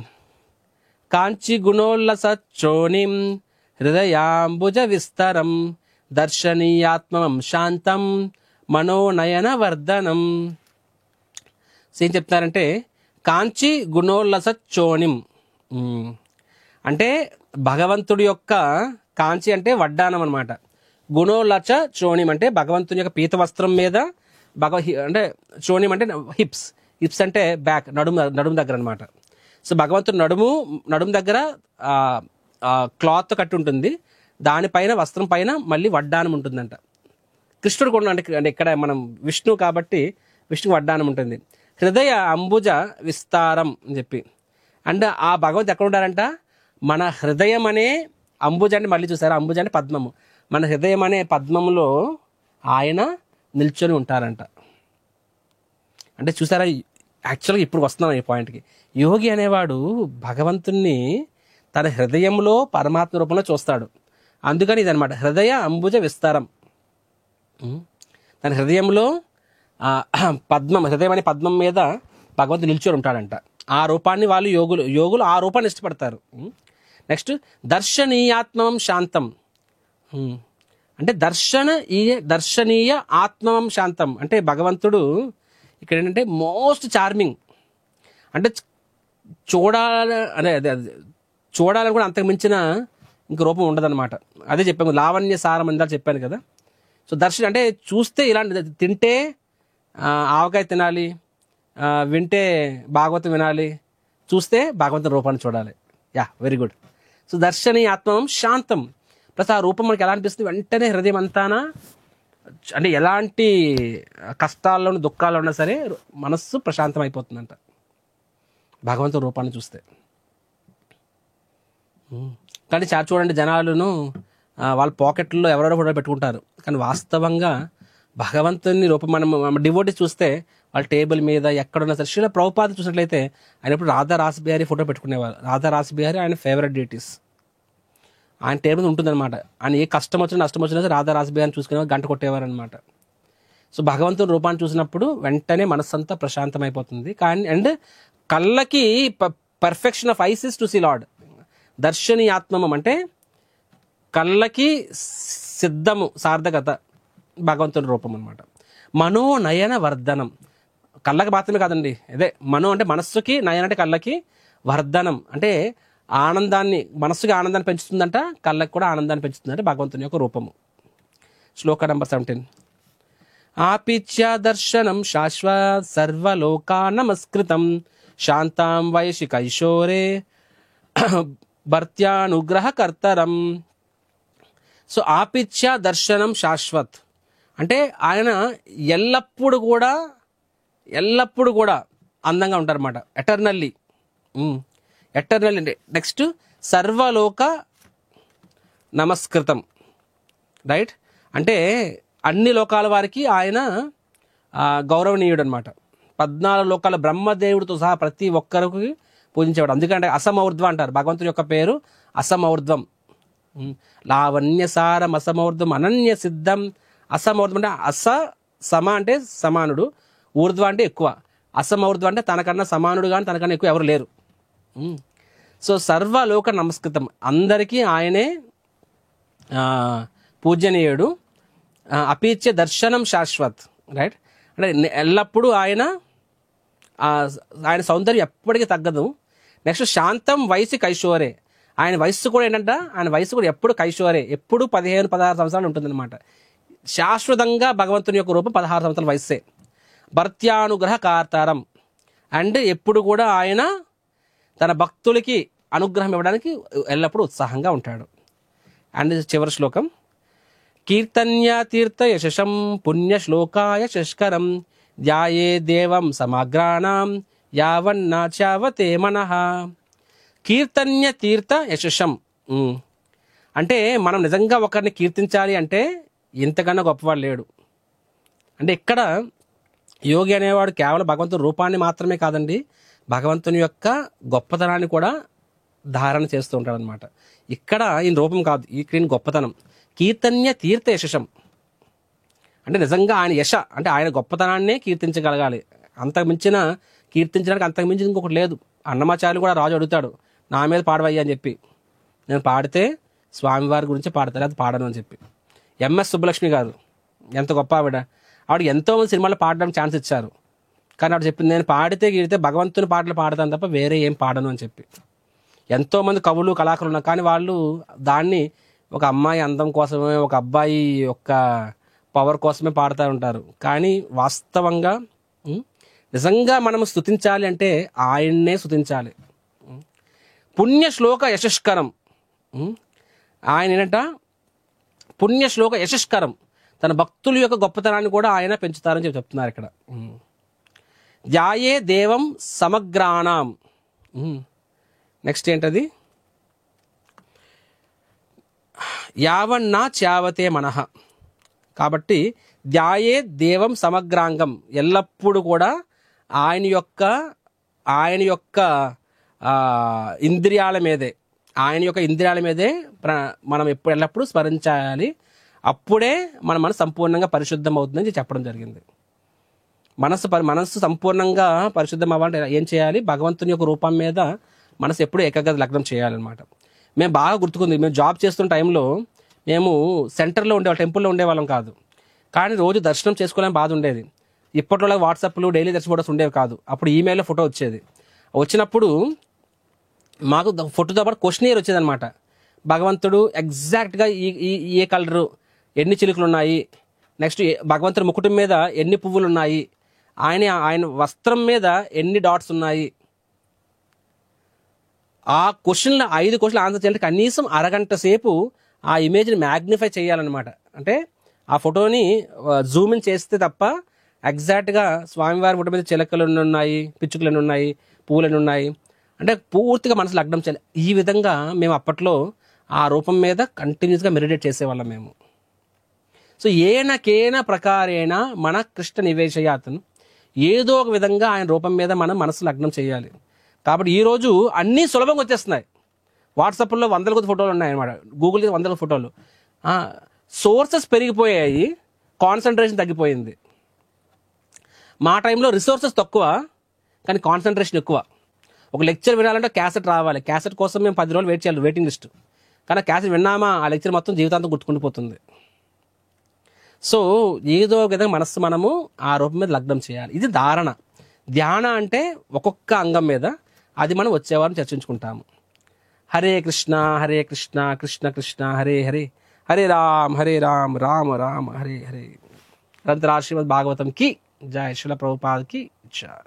కాంచి గుణోల్లస చోనిం హృదయాంబుజ విస్తరం దర్శనీయాత్మం శాంతం మనోనయన వర్ధనం. ఏం చెప్తున్నారంటే కాంచి గుణోల్లస చోనిం అంటే భగవంతుడి యొక్క కాంచి అంటే వడ్డానం అనమాట. గుణోల్లచ చోణిం అంటే భగవంతుని యొక్క పీత వస్త్రం మీద అంటే చోణిం అంటే హిప్స్ అంటే బ్యాక్, నడుము దగ్గర అనమాట. సో భగవంతుడు నడుము దగ్గర క్లాత్ కట్టి ఉంటుంది, దానిపైన వస్త్రం పైన మళ్ళీ వడ్డానం ఉంటుందంట. కృష్ణుడు కూడా అంటే ఇక్కడ మనం విష్ణు కాబట్టి విష్ణుకు వడ్డానం ఉంటుంది. హృదయ అంబుజ విస్తారం అని చెప్పి, అంటే ఆ భగవంతుడు ఎక్కడ ఉంటారంట? మన హృదయం అనే అంబుజ అంటే, మళ్ళీ చూసారా, అంబుజ అంటే పద్మము, మన హృదయం అనే పద్మములో ఆయన నిల్చొని ఉంటారంట. అంటే చూసారా, యాక్చువల్గా ఇప్పుడు వస్తున్నాం ఈ పాయింట్కి. యోగి అనేవాడు భగవంతుణ్ణి తన హృదయంలో పరమాత్మ రూపంలో చూస్తాడు. అందుకని ఇదనమాట హృదయ అంబుజ విస్తారం. తన హృదయంలో హృదయం అనే పద్మం మీద భగవంతుడు నిల్చొని ఉంటాడంట. ఆ రూపాన్ని వాళ్ళు యోగులు ఆ రూపాన్ని ఇష్టపడతారు. నెక్స్ట్ దర్శనీయాత్మం శాంతం అంటే దర్శనీయ ఆత్మం శాంతం అంటే భగవంతుడు ఇక్కడ ఏంటంటే మోస్ట్ చార్మింగ్, అంటే చూడాలని కూడా అంతకు మించిన ఇంక రూపం ఉండదన్నమాట. అదే చెప్పాను, లావణ్య సారం అందాలు చెప్పాను కదా. సో దర్శనం అంటే చూస్తే ఇలాంటి, తింటే ఆవకాయ తినాలి, వింటే భాగవతం వినాలి, చూస్తే భాగవతం రూపాన్ని చూడాలి. Very good. సో దర్శనీయ ఆత్మం శాంతం ప్లస్ ఆ రూపం మనకి ఎలా అనిపిస్తుంది, వెంటనే హృదయం అంతానా, అంటే ఎలాంటి కష్టాల్లోనూ దుఃఖాల్లో ఉన్నా సరే మనస్సు ప్రశాంతం అయిపోతుందంట భగవంతుని రూపాన్ని చూస్తే. కానీ చూడండి జనాలను వాళ్ళ పాకెట్లో ఎవరెవరో ఫోటో పెట్టుకుంటారు, కానీ వాస్తవంగా భగవంతుని రూపం మనం డివోటీస్ చూస్తే వాళ్ళ టేబుల్ మీద ఎక్కడున్నా సరే. శ్రీల ప్రభుపాద చూసినట్లయితే ఆయన ఇప్పుడు రాధా రాసబిహారీ ఫోటో పెట్టుకునేవారు. రాధా రాసబిహారీ ఆయన ఫేవరెట్ డీటీస్, ఆయన టేబుల్ ఉంటుందన్నమాట. ఆయన ఏ కష్టం వచ్చినా నష్టం వచ్చినా సరే రాధా రాసబిహారీని చూసుకునేవారు, గంట కొట్టేవారు అనమాట. సో భగవంతుని రూపాన్ని చూసినప్పుడు వెంటనే మనస్సంతా ప్రశాంతమైపోతుంది. కానీ అండ్ కళ్ళకి perfection of eyes is to see lord. దర్శనీయాత్మం అంటే కళ్ళకి సిద్ధము సార్థకత భగవంతుని రూపం అనమాట. మనోనయన వర్ధనం, కళ్ళకి మాత్రమే కాదండి, అదే మనో అంటే మనస్సుకి, నయన అంటే కళ్ళకి, వర్ధనం అంటే ఆనందాన్ని, మనస్సుకి ఆనందాన్ని పెంచుతుందంట, కళ్ళకి కూడా ఆనందాన్ని పెంచుతుందంటే భగవంతుని యొక్క రూపము. శ్లోక నంబర్ 17. ఆపిచ్య దర్శనం శాశ్వత్ సర్వలోకా నమస్కృతం శాంతాం వైశి కైశోరే భర్త్యానుగ్రహ కర్తరం. సో ఆపిచ్య దర్శనం శాశ్వత్ అంటే ఆయన ఎల్లప్పుడు కూడా అందంగా ఉంటారన్నమాట, ఎటర్నల్లీ. అంటే నెక్స్ట్ సర్వలోక నమస్కృతం, రైట్, అంటే అన్ని లోకాల వారికి ఆయన గౌరవనీయుడు అనమాట. 14 లోకాల బ్రహ్మదేవుడితో సహా ప్రతి ఒక్కరికి పూజించేవాడు. అందుకంటే అసమౌర్ధ్వం అంటారు, భగవంతుని యొక్క పేరు అసమౌర్ధ్వం. లావణ్యసారం అసమౌర్ధ్వం అనన్య సిద్ధం. అసమౌర్ధ్వం అంటే సమ అంటే సమానుడు, ఊర్ధ్వ అంటే ఎక్కువ, అసమౌర్ధ్వం అంటే తనకన్నా సమానుడు కానీ తనకన్నా ఎక్కువ ఎవరు లేరు. సో సర్వలోక నమస్కృతం, అందరికీ ఆయనే పూజనీయుడు. అపీచ్య దర్శనం శాశ్వత్, రైట్, అంటే ఎల్లప్పుడూ ఆయన సౌందర్యం ఎప్పటికీ తగ్గదు. నెక్స్ట్ శాంతం వయసు కైశోరే, ఆయన వయస్సు కూడా ఏంటంటే ఆయన వయసు కూడా ఎప్పుడు కైశోరే, ఎప్పుడు 15-16 సంవత్సరాలు ఉంటుందన్నమాట. శాశ్వతంగా భగవంతుని యొక్క రూపం 16 సంవత్సరాల వయస్సే. భర్త్యానుగ్రహ కార్తారం, అండ్ ఎప్పుడు కూడా ఆయన తన భక్తులకి అనుగ్రహం ఇవ్వడానికి ఎల్లప్పుడూ ఉత్సాహంగా ఉంటాడు. అండ్ చివరి శ్లోకం, కీర్తన్య తీర్థ యశం పుణ్యశ్లోకాయ శష్కరం ధ్యాయే దేవం సమగ్రాణం యావన్నాచావతే మనః. కీర్తన్య తీర్థ యశం అంటే మనం నిజంగా ఒకరిని కీర్తించాలి అంటే ఇంతకన్నా గొప్పవాడు లేడు. అంటే ఇక్కడ యోగి అనేవాడు కేవలం భగవంతుని రూపాన్ని మాత్రమే కాదండి, భగవంతుని యొక్క గొప్పతనాన్ని కూడా ధారణ చేస్తూ ఉంటాడు అనమాట. ఇక్కడ ఈయన రూపం కాదు, ఈయన గొప్పతనం. కీర్తన్య తీర్థ యశం అంటే నిజంగా ఆయన యశ అంటే ఆయన గొప్పతనాన్నే కీర్తించగలగాలి. అంతకుమించిన కీర్తించడానికి అంతకుమించి ఇంకొకటి లేదు. అన్నమాచార్యులు కూడా రాజు అడుగుతాడు, నా మీద పాడవయ్యా అని చెప్పి. నేను పాడితే స్వామివారి గురించి పాడతాను, అది పాడను అని చెప్పి. ఎంఎస్ సుబ్బలక్ష్మి గారు ఎంత గొప్ప ఆవిడ, ఆవిడ ఎంతోమంది సినిమాలు పాడడానికి ఛాన్స్ ఇచ్చారు, కానీ ఆవిడ చెప్పింది నేను పాడితే గీడితే భగవంతుని పాటలు పాడతాను తప్ప వేరే ఏం పాడను అని చెప్పి. ఎంతోమంది కవులు కళాకారులు ఉన్నారు, కానీ వాళ్ళు దాన్ని ఒక అమ్మాయి అందం కోసమే, ఒక అబ్బాయి యొక్క పవర్ కోసమే పాడుతూ ఉంటారు. కానీ వాస్తవంగా నిజంగా మనం స్తుతించాలి అంటే ఆయన్నే స్తుతించాలి. పుణ్యశ్లోక యశస్కరం, ఆయన ఏంటంట పుణ్యశ్లోక యశస్కరం, తన భక్తుల యొక్క గొప్పతనాన్ని కూడా ఆయన పెంచుతారని చెప్పి చెప్తున్నారు ఇక్కడ. ధ్యాయే దేవం సమగ్రాణం, నెక్స్ట్ ఏంటది, యావన్నా చావతే మనః. కాబట్టి ధ్యాయే దేవం సమగ్రాంగం, ఎల్లప్పుడూ కూడా ఆయన యొక్క ఇంద్రియాల మీదే మనం ఎల్లప్పుడూ స్మరించాలి. అప్పుడే మన మనసు సంపూర్ణంగా పరిశుద్ధం అవుతుందని చెప్పడం జరిగింది. మనస్సు సంపూర్ణంగా పరిశుద్ధం అవ్వాలంటే ఏం చేయాలి, భగవంతుని యొక్క రూపం మీద మనసు ఎప్పుడు ఏకాగ్రత లగ్నం చేయాలన్నమాట. మేము బాగా గుర్తుకుంది, మేము జాబ్ చేస్తున్న టైంలో మేము సెంటర్లో టెంపుల్లో ఉండేవాళ్ళం కాదు, కానీ రోజు దర్శనం చేసుకోవాలని బాధ ఉండేది. ఇప్పట్లో వాట్సాప్లు డైలీ దర్శనం ఫోటోస్ ఉండేవి కాదు. అప్పుడు ఈమెయిల్లో ఫోటో వచ్చేది. వచ్చినప్పుడు మాకు ఫోటోతో పాటు క్వశ్చనీర్ వచ్చేదనమాట. భగవంతుడు ఎగ్జాక్ట్గా ఏ కలరు, ఎన్ని చిలుకలు ఉన్నాయి, నెక్స్ట్ భగవంతుడి ముకుటం మీద ఎన్ని పువ్వులు ఉన్నాయి, ఆయన వస్త్రం మీద ఎన్ని డాట్స్ ఉన్నాయి. ఆ క్వశ్చన్లో 5 క్వశ్చన్లు ఆన్సర్ చేయాలంటే కనీసం అరగంట సేపు ఆ ఇమేజ్ని మ్యాగ్నిఫై చేయాలన్నమాట. అంటే ఆ ఫోటోని జూమ్ ఇన్ చేస్తే తప్ప ఎగ్జాక్ట్గా స్వామివారి ఫోటో మీద చిలకలు ఉన్నాయి, పిచ్చుకలు ఉన్నాయి, పువ్వులు ఉన్నాయి అంటే పూర్తిగా మనసు లగ్నం చేయాలి. ఈ విధంగా మేము అప్పట్లో ఆ రూపం మీద కంటిన్యూస్గా మెడిటేట్ చేసేవాళ్ళం మేము. సో ఏన ప్రకారేణ మన కృష్ణ నివేశయాతను, ఏదో ఒక విధంగా ఆయన రూపం మీద మనం మనసు లగ్నం చేయాలి. కాబట్టి ఈరోజు అన్నీ సులభంగా వచ్చేస్తున్నాయి. వాట్సాప్లో 100 కొద్ది ఫోటోలు ఉన్నాయన్నమాట, గూగుల్ 100 ఫోటోలు. సోర్సెస్ పెరిగిపోయాయి, కాన్సన్ట్రేషన్ తగ్గిపోయింది. మా టైంలో రిసోర్సెస్ తక్కువ కానీ కాన్సన్ట్రేషన్ ఎక్కువ. ఒక లెక్చర్ వినాలంటే క్యాసెట్ రావాలి, క్యాసెట్ కోసం మేము 10 రోజులు వెయిట్ చేయాలి, వెయిటింగ్ లిస్ట్. కానీ క్యాసెట్ విన్నామా ఆ లెక్చర్ మొత్తం జీవితాంతం గుర్తుకుండిపోతుంది. సో ఏదో ఒక విధంగా మనస్సు మనము ఆ రూపం మీద లగ్నం చేయాలి. ఇది ధారణ. ధ్యాన అంటే ఒక్కొక్క అంగం మీద, అది మనం వచ్చేవారం చర్చించుకుంటాము. హరే కృష్ణ కృష్ణ కృష్ణ హరే హరే, హరే రామ్ రామ రామ హరే హరే. గ్రంథరాజ్ శ్రీమద్ భాగవతం కి జై. శిల ప్రభుపాద్ కి జై.